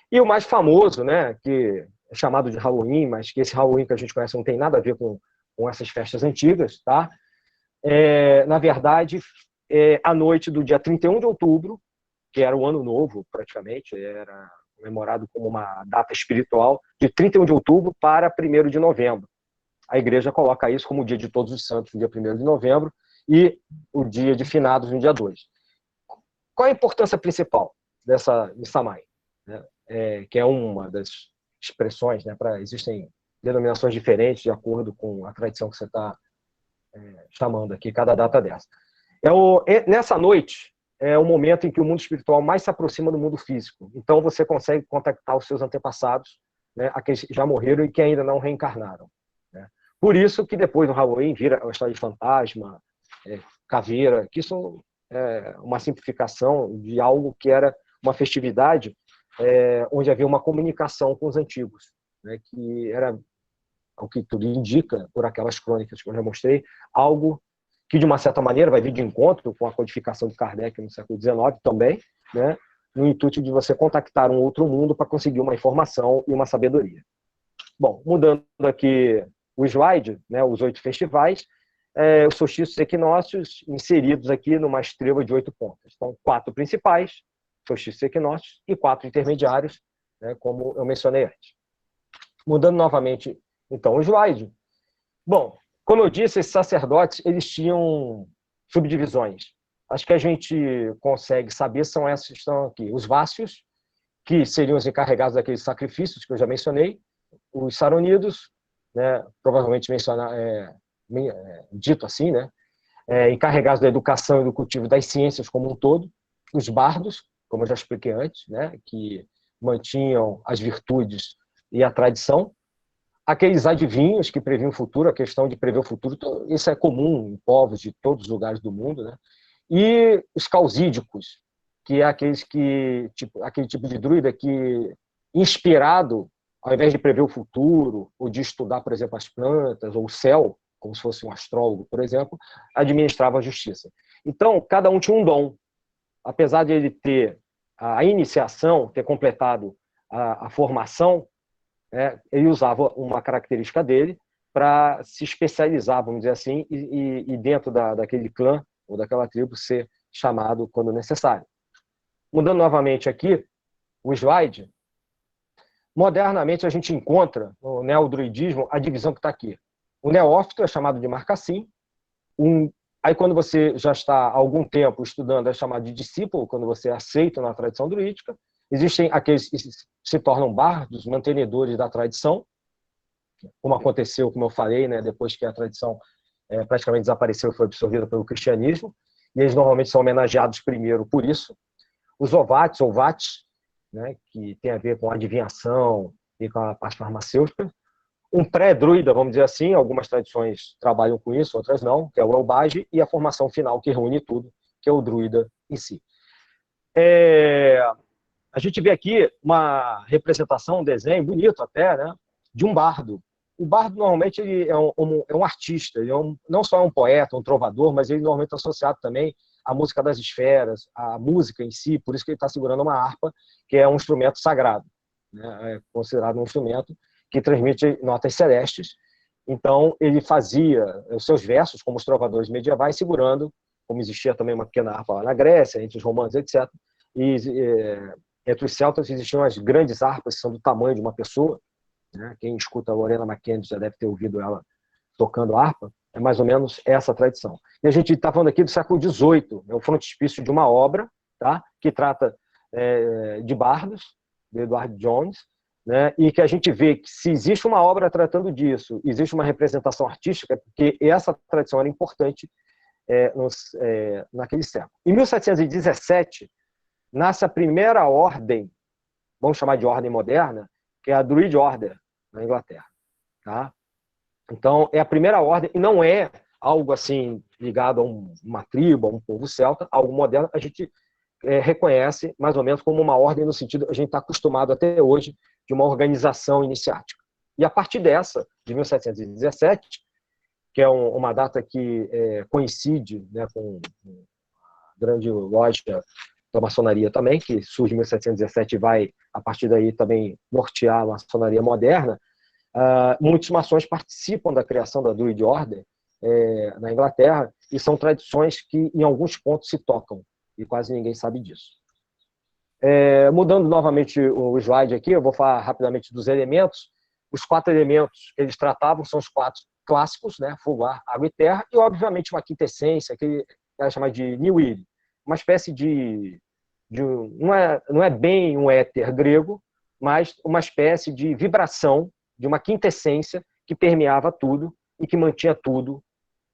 E o mais famoso, né, que é chamado de Halloween, mas que esse Halloween que a gente conhece não tem nada a ver com essas festas antigas, tá? Na verdade, a noite do dia 31 de outubro, que era o Ano Novo, praticamente, era comemorado como uma data espiritual, de 31 de outubro para 1º de novembro. A igreja coloca isso como o dia de Todos os Santos, no dia 1º de novembro, e o dia de Finados, no dia 2. Qual a importância principal dessa Samhain, né? Que é uma das expressões, né? Existem denominações diferentes de acordo com a tradição que você está chamando aqui, cada data dessa. Nessa noite é o momento em que o mundo espiritual mais se aproxima do mundo físico. Então você consegue contactar os seus antepassados, né? Aqueles que já morreram e que ainda não reencarnaram, né? Por isso que depois do Halloween vira a história de fantasma, caveira, que isso é uma simplificação de algo que era uma festividade onde havia uma comunicação com os antigos, né? Que era, o que tudo indica, por aquelas crônicas que eu já mostrei, algo que, de uma certa maneira, vai vir de encontro com a codificação de Kardec no século XIX também, né? No intuito de você contactar um outro mundo para conseguir uma informação e uma sabedoria. Bom, mudando aqui o slide, né? Os 8 festivais, os solstícios e equinócios inseridos aqui numa estrela de 8 pontas. Então, 4 principais, solstícios e equinócios, e 4 intermediários, né? Como eu mencionei antes. Mudando novamente, então, o slide. Bom, como eu disse, esses sacerdotes, eles tinham subdivisões. As que a gente consegue saber são essas que estão aqui. Os vácios, que seriam os encarregados daqueles sacrifícios que eu já mencionei. Os saronidos, né, provavelmente dito assim, né, encarregados da educação e do cultivo das ciências como um todo. Os bardos, como eu já expliquei antes, né, que mantinham as virtudes e a tradição. Aqueles adivinhos que previam o futuro, a questão de prever o futuro, isso é comum em povos de todos os lugares do mundo, né? E os causídicos, que é aquele tipo de druida que, inspirado, ao invés de prever o futuro, ou de estudar, por exemplo, as plantas, ou o céu, como se fosse um astrólogo, por exemplo, administrava a justiça. Então, cada um tinha um dom. Apesar de ele ter a iniciação, ter completado a formação, ele usava uma característica dele para se especializar, vamos dizer assim, e dentro daquele clã ou daquela tribo ser chamado quando necessário. Mudando novamente aqui o slide, modernamente a gente encontra no neodruidismo a divisão que está aqui. O neófito é chamado de marcassim, aí quando você já está há algum tempo estudando é chamado de discípulo, quando você é aceito na tradição druídica. Existem aqueles que se tornam bardos, mantenedores da tradição, como aconteceu, como eu falei, né, depois que a tradição praticamente desapareceu e foi absorvida pelo cristianismo, e eles normalmente são homenageados primeiro por isso. Os ovates, ou vates, né, que tem a ver com a adivinhação e com a parte farmacêutica. Um pré-druida, vamos dizer assim, algumas tradições trabalham com isso, outras não, que é o Elbage, e a formação final que reúne tudo, que é o druida em si. A gente vê aqui uma representação, um desenho bonito até, né, de um bardo. O bardo, normalmente, ele é um artista, ele não só é um poeta, um trovador, mas ele normalmente é associado também à música das esferas, à música em si, por isso que ele está segurando uma harpa, que é um instrumento sagrado, né, é considerado um instrumento que transmite notas celestes. Então, ele fazia os seus versos, como os trovadores medievais, segurando, como existia também uma pequena harpa lá na Grécia, entre os romanos, etc., entre os celtas existiam as grandes harpas, que são do tamanho de uma pessoa, né? Quem escuta a Lorena McKenzie já deve ter ouvido ela tocando harpa. É mais ou menos essa tradição. E a gente está falando aqui do século XVIII, é o frontispício de uma obra, tá? Que trata de bardos, de Edward Jones, né? E que a gente vê que se existe uma obra tratando disso, existe uma representação artística, porque essa tradição era importante naquele século. Em 1717, nasce a primeira ordem, vamos chamar de ordem moderna, que é a Druid Order, na Inglaterra. Tá? Então, é a primeira ordem, e não é algo assim ligado a uma tribo, a um povo celta, algo moderno, a gente reconhece mais ou menos como uma ordem no sentido, a gente está acostumado até hoje, de uma organização iniciática. E a partir dessa, de 1717, que é uma data que coincide, né, com a grande loja da maçonaria também, que surge em 1717 e vai, a partir daí, também nortear a maçonaria moderna, muitos maçons participam da criação da Druid Order na Inglaterra, e são tradições que, em alguns pontos, se tocam, e quase ninguém sabe disso. Mudando novamente o slide aqui, eu vou falar rapidamente dos elementos. Os 4 elementos que eles tratavam são os 4 clássicos, né? Fogo, ar, água e terra, e, obviamente, uma quinta essência, que é chamada de Niwiri, uma espécie não é bem um éter grego, mas uma espécie de vibração, de uma quintessência que permeava tudo e que mantinha tudo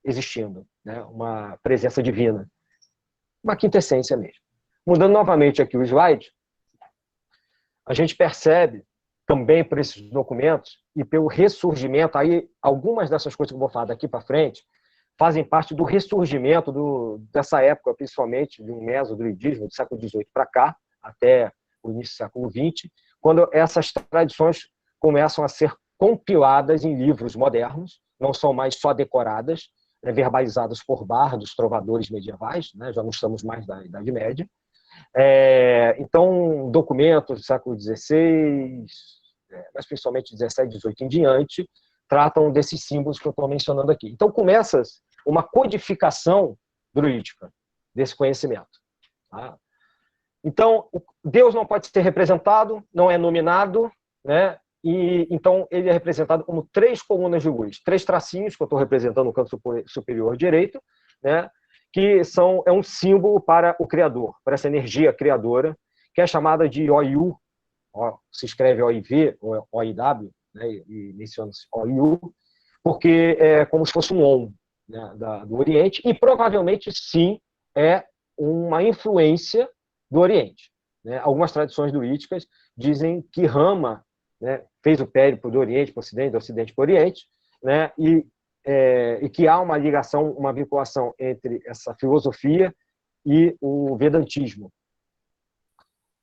existindo, né? Uma presença divina. Uma quintessência mesmo. Mudando novamente aqui o slide, a gente percebe também por esses documentos e pelo ressurgimento, aí algumas dessas coisas que eu vou falar daqui para frente fazem parte do ressurgimento dessa época, principalmente de um mesodruidismo do século XVIII para cá, até o início do século XX, quando essas tradições começam a ser compiladas em livros modernos, não são mais só decoradas, verbalizadas por bardos, trovadores medievais, né? Já não estamos mais da Idade Média. Então, documentos do século XVI, mas principalmente XVII, XVIII em diante, tratam desses símbolos que eu estou mencionando aqui. Então, começa uma codificação druídica desse conhecimento. Tá? Então, Deus não pode ser representado, não é nominado, né? E então ele é representado como 3 colunas de luz, 3 tracinhos que eu estou representando no canto superior direito, né? Que é um símbolo para o Criador, para essa energia criadora, que é chamada de OIU, se escreve OIV ou OIW, né? E menciona-se OIU, porque é como se fosse um OM, né? Do Oriente, e provavelmente sim é uma influência do Oriente. Né? Algumas tradições druídicas dizem que Rama, né, fez o périplo do Oriente para o Ocidente, do Ocidente para o Oriente, né, e que há uma ligação, uma vinculação entre essa filosofia e o Vedantismo,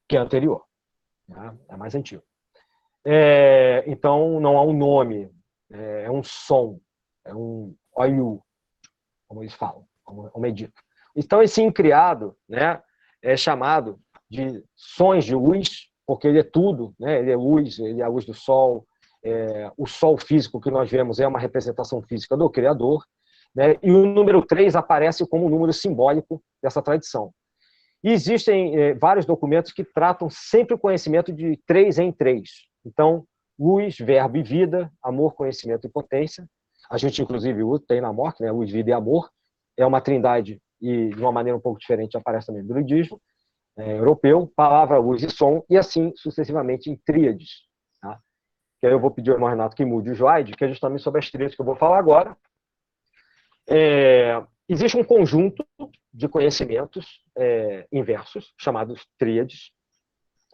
que é anterior, né, é mais antigo. Então, não há um nome, é um som, é um oiu, como eles falam, como é dito. Então, esse incriado, né, é chamado de sons de luz, porque ele é tudo, né? Ele é a luz do sol, o sol físico que nós vemos é uma representação física do Criador, né? E o número 3 aparece como um número simbólico dessa tradição. E existem vários documentos que tratam sempre o conhecimento de 3 em 3. Então, luz, verbo e vida, amor, conhecimento e potência. A gente, inclusive, tem na morte, né? Luz, vida e amor. É uma trindade e, de uma maneira um pouco diferente, aparece também no druidismo europeu, palavra, luz e som, e assim sucessivamente em tríades. Tá? Que aí eu vou pedir ao irmão Renato que mude o slide, que é justamente sobre as tríades que eu vou falar agora. Existe um conjunto de conhecimentos inversos, chamados tríades,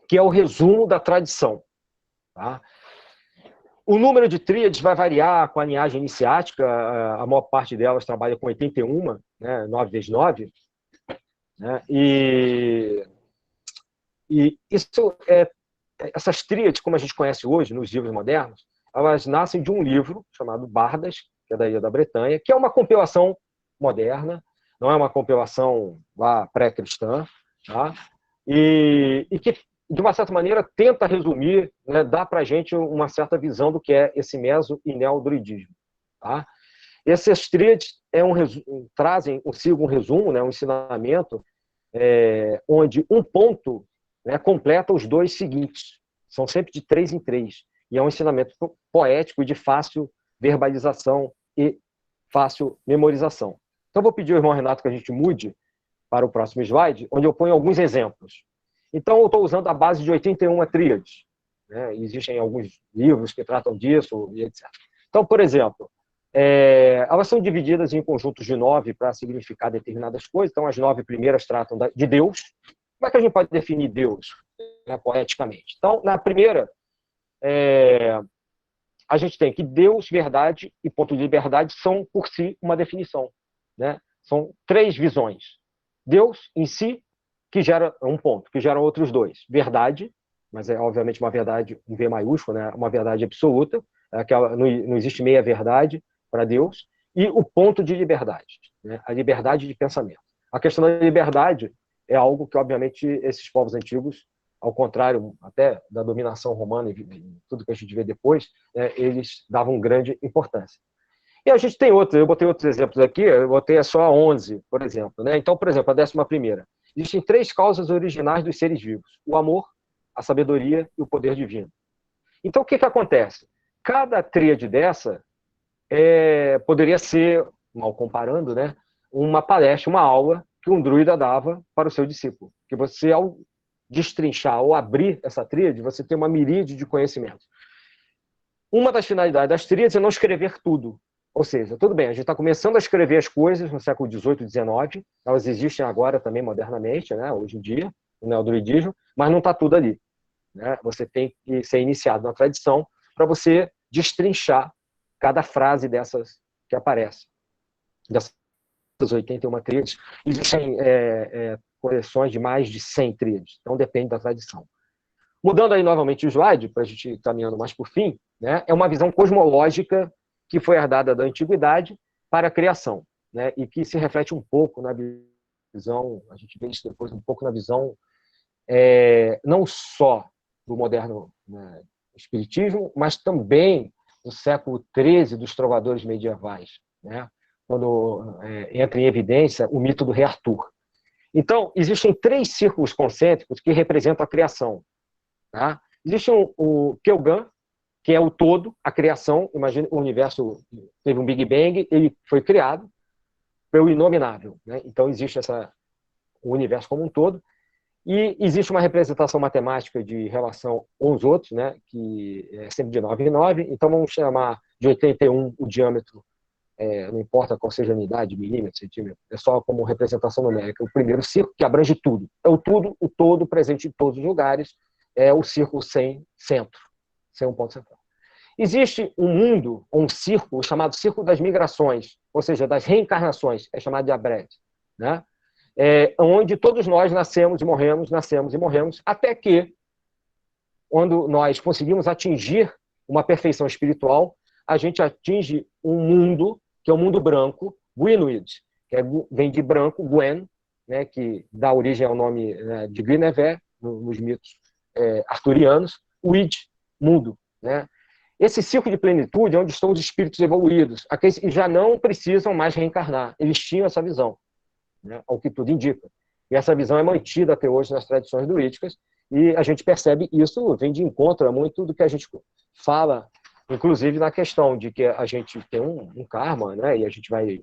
que é o resumo da tradição. Tá? O número de tríades vai variar com a linhagem iniciática, a maior parte delas trabalha com 81, né, 9 vezes 9, né, e isso essas tríades, como a gente conhece hoje nos livros modernos, elas nascem de um livro chamado Bardas, que é da Ilha da Bretanha, que é uma compilação moderna, não é uma compilação lá pré-cristã, tá? E que, de uma certa maneira, tenta resumir, né, dá para a gente uma certa visão do que é esse meso e neodruidismo. Tá? Essas tríades trazem consigo um resumo, né, um ensinamento, onde um ponto, né, completa os 2 seguintes. São sempre de 3 em 3. E é um ensinamento poético e de fácil verbalização e fácil memorização. Então, vou pedir ao irmão Renato que a gente mude para o próximo slide, onde eu ponho alguns exemplos. Então, eu estou usando a base de 81 tríades. Né? Existem alguns livros que tratam disso, e etc. Então, por exemplo, elas são divididas em conjuntos de 9 para significar determinadas coisas. Então, as 9 primeiras tratam de Deus. Como é que a gente pode definir Deus, né, poeticamente? Então, na primeira, a gente tem que Deus, verdade e ponto de liberdade são, por si, uma definição. Né? São 3 visões. Deus, em si, que gera um ponto, que gera outros 2. Verdade, mas é obviamente uma verdade, um V maiúsculo, né? Uma verdade absoluta, não existe meia-verdade para Deus, e o ponto de liberdade, né? A liberdade de pensamento. A questão da liberdade é algo que, obviamente, esses povos antigos, ao contrário até da dominação romana e tudo que a gente vê depois, eles davam grande importância. E a gente tem eu botei outros exemplos aqui, eu botei só 11, por exemplo. Né? Então, por exemplo, a 11ª. Existem 3 causas originais dos seres vivos: o amor, a sabedoria e o poder divino. Então, o que acontece? Cada tríade dessa poderia ser, mal comparando, uma palestra, uma aula que um druida dava para o seu discípulo. Que você, ao destrinchar ou abrir essa tríade, você tem uma miríade de conhecimentos. Uma das finalidades das tríades é não escrever tudo. Ou seja, tudo bem, a gente está começando a escrever as coisas no século XVIII e XIX, elas existem agora também modernamente, né, hoje em dia, no neodruidismo, mas não está tudo ali. Né? Você tem que ser iniciado na tradição para você destrinchar cada frase dessas que aparece. Dessas 81 tríades, existem coleções de mais de 100 tríades, então depende da tradição. Mudando aí novamente o slide, para a gente ir caminhando mais por fim, né, é uma visão cosmológica que foi herdada da antiguidade para a criação, né, e que se reflete um pouco na visão, a gente vê isso depois, um pouco na visão não só do moderno, né, espiritismo, mas também no século XIII dos trovadores medievais, né, quando entra em evidência o mito do rei Arthur. Então, existem 3 círculos concêntricos que representam a criação. Tá? Existe o Kelgan, que é o todo, a criação. Imagina, o universo teve um Big Bang, ele foi criado pelo inominável. Né? Então, existe o universo como um todo. E existe uma representação matemática de relação uns outros, né? Que é sempre de 9 em 9. Então, vamos chamar de 81 o diâmetro, não importa qual seja a unidade, milímetro, centímetro, é só como representação numérica. O primeiro círculo, que abrange tudo. É o tudo, o todo, presente em todos os lugares, é o círculo sem centro, sem um ponto central. Existe um mundo, um círculo, chamado círculo das migrações, ou seja, das reencarnações, é chamado de Abred, né? Onde todos nós nascemos e morremos, até que, quando nós conseguimos atingir uma perfeição espiritual, a gente atinge um mundo, que é o mundo branco, Gwynwyd, que vem de branco, Gwen, né, que dá origem ao nome, né, de Guinevere, nos mitos arturianos, Wyd, mundo. Né? Esse círculo de plenitude é onde estão os espíritos evoluídos, aqueles que já não precisam mais reencarnar. Eles tinham essa visão, né, ao que tudo indica. E essa visão é mantida até hoje nas tradições druídicas, e a gente percebe isso, vem de encontro a muito do que a gente fala, inclusive na questão de que a gente tem um karma, né, e a gente vai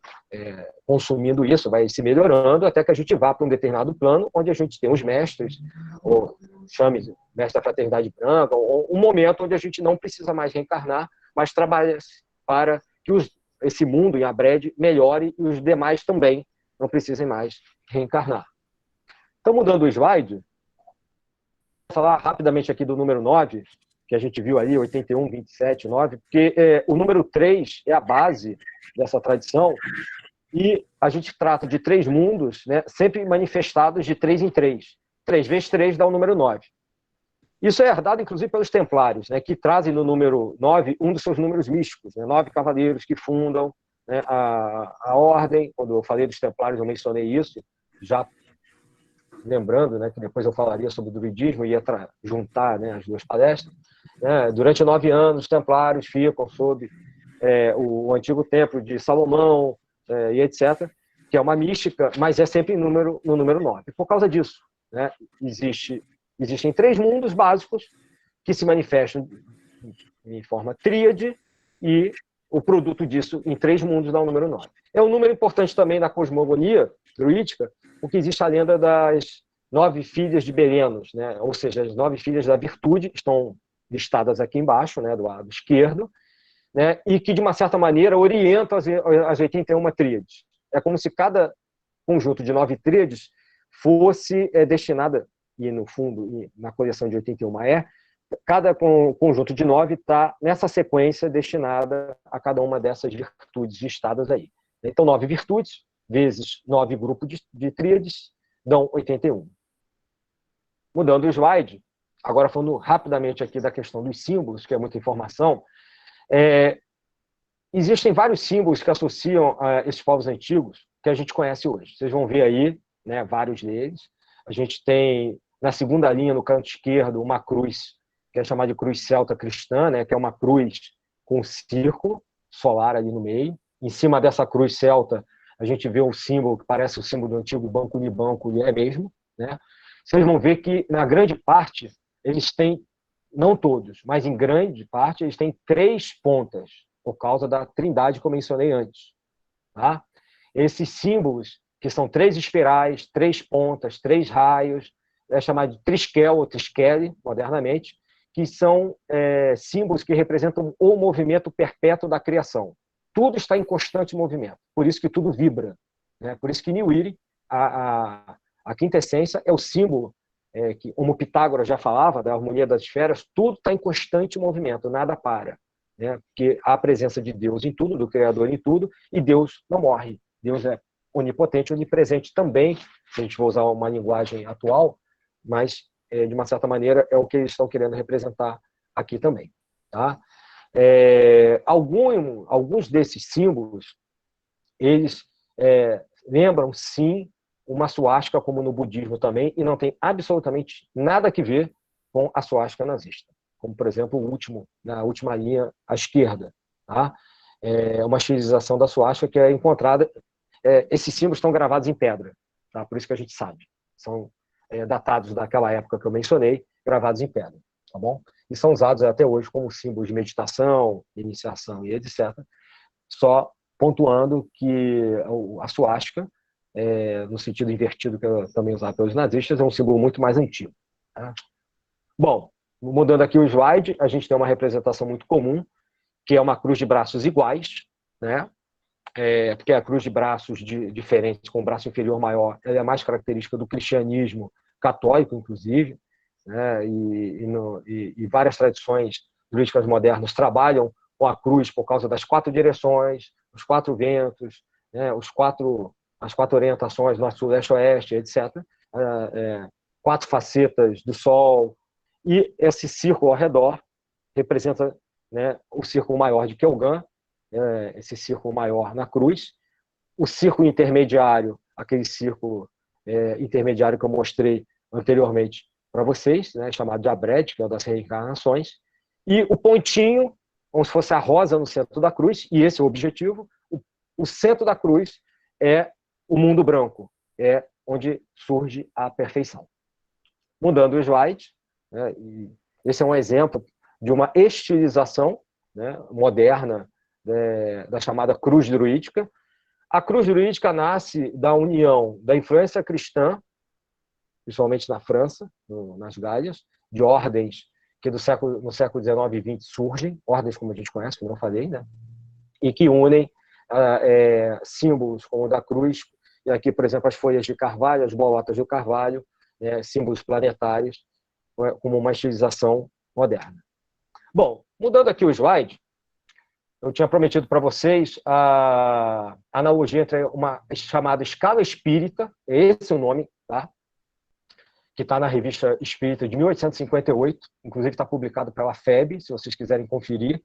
consumindo isso, vai se melhorando, até que a gente vá para um determinado plano, onde a gente tem os mestres, ou chame mestre da fraternidade branca, ou um momento onde a gente não precisa mais reencarnar, mas trabalha para que esse mundo em Abred melhore e os demais também não precisem mais reencarnar. Então, mudando o slide, vou falar rapidamente aqui do número 9, que a gente viu ali, 81, 27, 9, porque o número 3 é a base dessa tradição, e a gente trata de 3 mundos, né, sempre manifestados de 3 em 3. 3 vezes 3 dá o número 9. Isso é herdado, inclusive, pelos templários, né, que trazem no número 9 um dos seus números místicos, né, 9 cavaleiros que fundam, né, a ordem. Quando eu falei dos templários, eu mencionei isso, já lembrando, né, que depois eu falaria sobre o druidismo e ia juntar, né, as duas palestras. Né, durante 9 anos, os templários ficam sob o antigo templo de Salomão, e etc., que é uma mística, mas é sempre no número 9. Por causa disso, né, existem 3 mundos básicos que se manifestam em forma tríade, e o produto disso em 3 mundos dá o número 9. É um número importante também na cosmogonia druídica, porque existe a lenda das 9 filhas de Belenos, né? Ou seja, as 9 filhas da virtude, estão listadas aqui embaixo, né, do lado esquerdo, né, e que, de uma certa maneira, orientam as 81 tríades. É como se cada conjunto de 9 tríades fosse destinada, e no fundo, na coleção de 81 cada conjunto de 9 está nessa sequência destinada a cada uma dessas virtudes listadas aí. Então, 9 virtudes vezes 9 grupos de tríades dão 81. Mudando o slide, agora falando rapidamente aqui da questão dos símbolos, que é muita informação, existem vários símbolos que associam a esses povos antigos que a gente conhece hoje. Vocês vão ver aí, né, vários deles. A gente tem, na segunda linha, no canto esquerdo, uma cruz, que é chamada de cruz celta cristã, né, que é uma cruz com um círculo solar ali no meio. Em cima dessa cruz celta, a gente vê um símbolo que parece o símbolo do antigo Banco Unibanco, e é mesmo. Né? Vocês vão ver que, na grande parte, eles têm, não todos, mas em grande parte, eles têm 3 pontas, por causa da trindade que eu mencionei antes. Tá? Esses símbolos, que são 3 espirais, 3 pontas, 3 raios, é chamado de triskel ou triskele, modernamente, que são símbolos que representam o movimento perpétuo da criação. Tudo está em constante movimento, por isso que tudo vibra, né? Por isso que Niuiri, a quinta essência, é o símbolo que, como Pitágoras já falava, da harmonia das esferas, tudo está em constante movimento, nada para, né? Porque há a presença de Deus em tudo, do Criador em tudo, e Deus não morre. Deus é onipotente, onipresente também, se a gente for usar uma linguagem atual, mas, de uma certa maneira, é o que eles estão querendo representar aqui também. Tá? Alguns desses símbolos, eles lembram, sim, uma suástica, como no budismo também, e não tem absolutamente nada a ver com a suástica nazista. Como, por exemplo, na última linha à esquerda. Tá? É uma estilização da suástica que é encontrada. Esses símbolos estão gravados em pedra, tá? Por isso que a gente sabe. São datados daquela época que eu mencionei, gravados em pedra. Tá bom? E são usados até hoje como símbolos de meditação, iniciação e etc. Só pontuando que a suástica, no sentido invertido que é também usado pelos nazistas, é um símbolo muito mais antigo. Tá? Bom, mudando aqui o slide, a gente tem uma representação muito comum, que é uma cruz de braços iguais, né? Porque a cruz de braços diferentes, com o braço inferior maior, ela é mais característica do cristianismo católico, inclusive, né? E várias tradições jurídicas modernas trabalham com a cruz por causa das 4 direções, os 4 ventos, né? As 4 orientações, norte, sul, leste, oeste, etc. 4 facetas do sol, e esse círculo ao redor representa, né, o círculo maior de Keogan, esse círculo maior na cruz, o círculo intermediário, aquele círculo intermediário que eu mostrei anteriormente para vocês, né, chamado de Abred, que é o das reencarnações, e o pontinho, como se fosse a rosa no centro da cruz, e esse é o objetivo. O centro da cruz é o mundo branco, é onde surge a perfeição. Mudando o slide, né, e esse é um exemplo de uma estilização, né, moderna, da chamada cruz druídica. A cruz druídica nasce da união da influência cristã, principalmente na França, nas Gálias, de ordens que no século XIX e XX surgem, ordens como a gente conhece, como eu falei, né? E que unem símbolos como o da cruz, e aqui, por exemplo, as folhas de carvalho, as bolotas do carvalho, símbolos planetários, como uma estilização moderna. Bom, mudando aqui o slide, eu tinha prometido para vocês a analogia entre uma chamada escala espírita, esse é o nome, tá? Que está na Revista Espírita de 1858, inclusive está publicado pela FEB, se vocês quiserem conferir,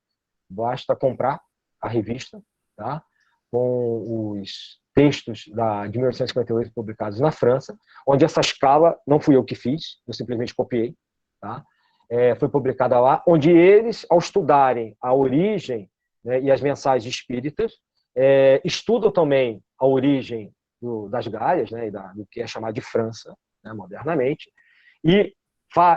basta comprar a revista, tá? Com os textos de 1858 publicados na França, onde essa escala não fui eu que fiz, eu simplesmente copiei, tá? Foi publicada lá, onde eles, ao estudarem a origem, né, e as mensagens espíritas, estudam também a origem das Gálias, né, e do que é chamado de França, né, modernamente, e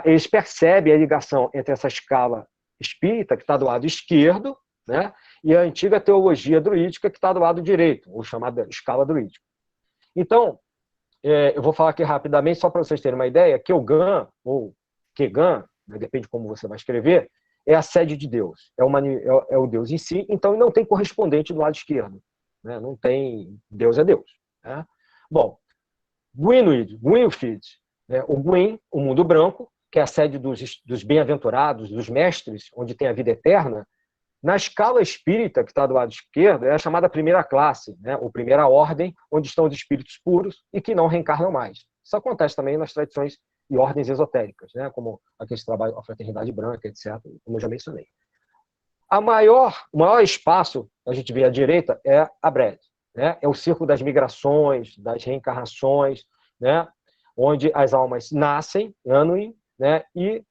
eles percebem a ligação entre essa escala espírita, que está do lado esquerdo, né, e a antiga teologia druídica, que está do lado direito, ou chamada escala druídica. Então, eu vou falar aqui rapidamente, só para vocês terem uma ideia, Keogan, ou Kegan, né, depende de como você vai escrever, é a sede de Deus, é o Deus em si, então não tem correspondente do lado esquerdo, né? Não tem, Deus é Deus. Né? Bom, Gwynfield, né? O Gwyn, o mundo branco, que é a sede dos bem-aventurados, dos mestres, onde tem a vida eterna, na escala espírita, que está do lado esquerdo, é a chamada primeira classe, né? Ou primeira ordem, onde estão os espíritos puros e que não reencarnam mais. Isso acontece também nas tradições e ordens esotéricas, né? Como aqueles trabalhos, a Fraternidade Branca, etc., como eu já mencionei. O maior espaço que a gente vê à direita é a Brede, né? É o círculo das migrações, das reencarnações, né? Onde as almas nascem, Anuin, né? E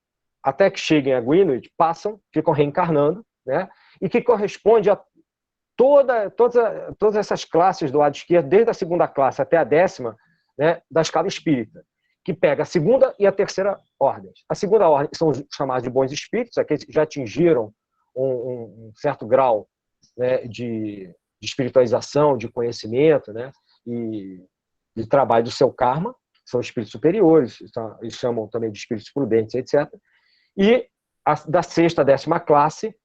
até que cheguem a Gwynedd, passam, ficam reencarnando, né? E que corresponde a todas essas classes do lado esquerdo, desde a segunda classe até a 10ª, né, da escala espírita, que pega a segunda e a terceira ordens. A segunda ordem são os chamados de bons espíritos, aqueles que já atingiram um certo grau, né, de espiritualização, de conhecimento, né, e de trabalho do seu karma. são espíritos superiores, eles chamam também de espíritos prudentes, etc. E da sexta à 10ª classe,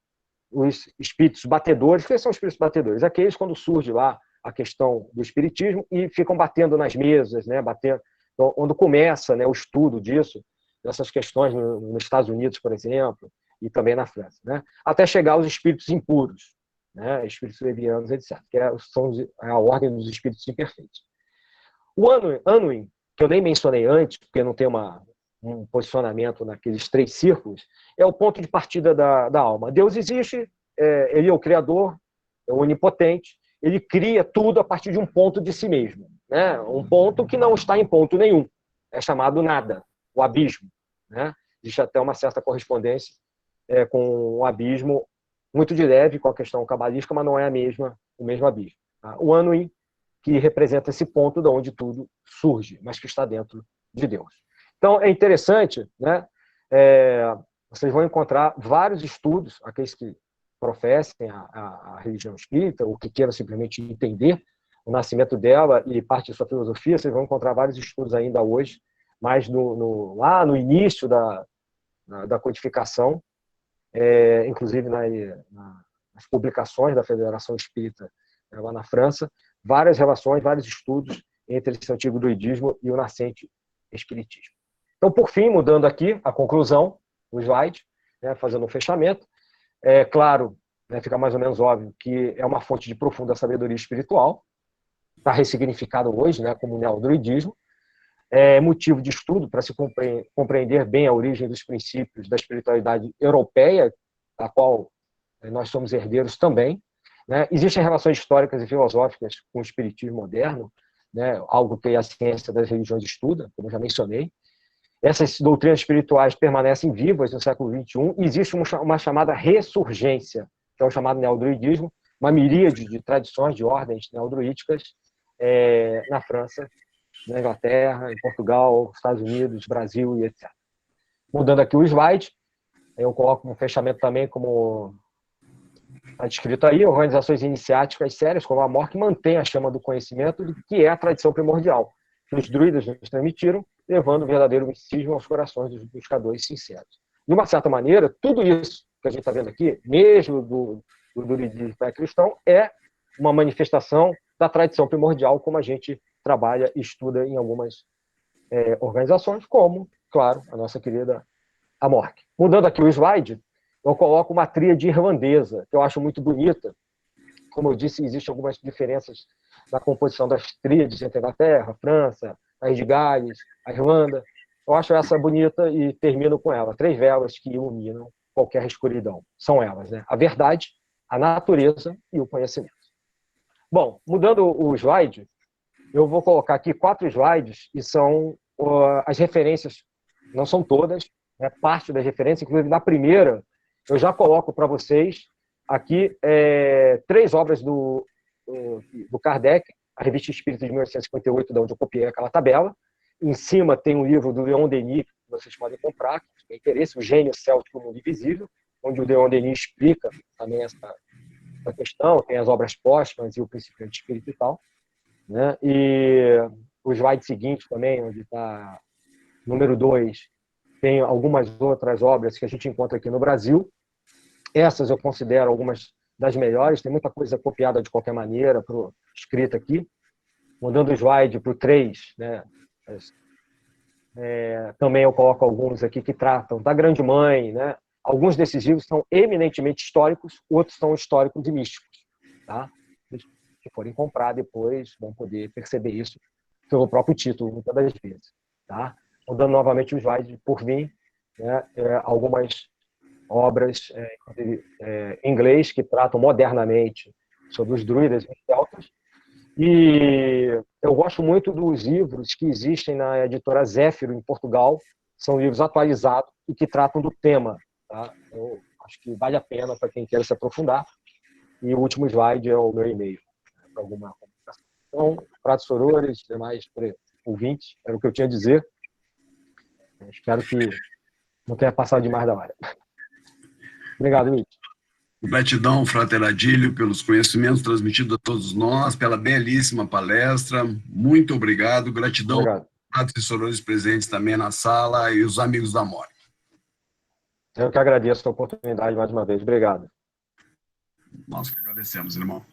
os espíritos batedores. O que são os espíritos batedores? Aqueles quando surge lá a questão do espiritismo e ficam batendo nas mesas, né? Batendo, então, quando começa, né, o estudo disso, dessas questões nos Estados Unidos, por exemplo, e também na França, né? Até chegar aos espíritos impuros, né? Espíritos levianos, etc., que é a ordem dos espíritos imperfeitos. O Unwin, que eu nem mencionei antes, porque não tem um posicionamento naqueles 3 círculos, é o ponto de partida da alma. Deus existe, ele é o Criador, é o onipotente, ele cria tudo a partir de um ponto de si mesmo, né? Um ponto que não está em ponto nenhum, é chamado nada, o abismo, né? Existe até uma certa correspondência com o abismo, muito de leve com a questão cabalística, mas não é o mesmo abismo. Tá? O Unwin, que representa esse ponto de onde tudo surge, mas que está dentro de Deus. Então, é interessante, né? Vocês vão encontrar vários estudos, aqueles que professem a religião espírita, ou que queiram simplesmente entender o nascimento dela e parte de sua filosofia, vocês vão encontrar vários estudos ainda hoje, mas lá no início da codificação, inclusive nas publicações da Federação Espírita lá na França, várias relações, vários estudos entre esse antigo druidismo e o nascente espiritismo. Então, por fim, mudando aqui a conclusão, o slide, né, fazendo um fechamento, é claro, né, fica mais ou menos óbvio que é uma fonte de profunda sabedoria espiritual, está ressignificado hoje, né, como neodruidismo, é motivo de estudo para se compreender bem a origem dos princípios da espiritualidade europeia, da qual nós somos herdeiros também, né? Existem relações históricas e filosóficas com o espiritismo moderno, né, algo que a ciência das religiões estuda, como eu já mencionei. Essas doutrinas espirituais permanecem vivas no século XXI e existe uma chamada ressurgência, que é o chamado neodruidismo, uma miríade de tradições, de ordens neodruídicas na França, na Inglaterra, em Portugal, Estados Unidos, Brasil e etc. Mudando aqui o slide, eu coloco um fechamento também, como está descrito aí, organizações iniciáticas sérias, como a MORC, mantém a chama do conhecimento, que é a tradição primordial, que os druidas nos transmitiram, levando o verdadeiro misticismo aos corações dos buscadores sinceros. De uma certa maneira, tudo isso que a gente está vendo aqui, mesmo do druidismo pré-cristão, é uma manifestação da tradição primordial, como a gente trabalha e estuda em algumas organizações, como, claro, a nossa querida MORC. Mudando aqui o slide, eu coloco uma tríade irlandesa, que eu acho muito bonita. Como eu disse, existem algumas diferenças na composição das tríades entre a Inglaterra, a França, a Ilha de Gales, a Irlanda. Eu acho essa bonita e termino com ela. 3 velas que iluminam qualquer escuridão. São elas, né? A verdade, a natureza e o conhecimento. Bom, mudando o slide, eu vou colocar aqui 4 slides e são as referências, não são todas, é parte das referências, inclusive na primeira, eu já coloco para vocês aqui 3 obras do Kardec, a Revista Espírita de 1858, de onde eu copiei aquela tabela. Em cima tem um livro do Leon Denis, que vocês podem comprar, que tem interesse, O Gênio Céltico do Mundo Invisível, onde o Leon Denis explica também essa questão, tem as obras póstumas e o Principiante Espírito e tal. Né? E o slide seguinte também, onde está número 2, tem algumas outras obras que a gente encontra aqui no Brasil. Essas eu considero algumas das melhores, tem muita coisa copiada de qualquer maneira, escrita aqui. Mudando o slide para o 3, né? Também eu coloco alguns aqui que tratam da Grande Mãe, né? Alguns desses livros são eminentemente históricos, outros são históricos e místicos. Tá? Se forem comprar depois, vão poder perceber isso pelo próprio título, muitas das vezes. Tá? Mudando novamente o slide por vir, né? Algumas obras em inglês que tratam modernamente sobre os druidas e celtas. E eu gosto muito dos livros que existem na editora Zéfiro, em Portugal. São livros atualizados e que tratam do tema. Tá? Eu acho que vale a pena para quem queira se aprofundar. E o último slide é o meu e-mail, para alguma comunicação. Então, pratos sorores, demais ouvintes, era o que eu tinha a dizer. Espero que não tenha passado demais da hora. Obrigado, Luiz. Gratidão, Frater Adílio, pelos conhecimentos transmitidos a todos nós, pela belíssima palestra. Muito obrigado. Gratidão Obrigado. quatro assessores presentes também na sala e os amigos da MORE. Eu que agradeço a oportunidade mais uma vez. Obrigado. Nós que agradecemos, irmão.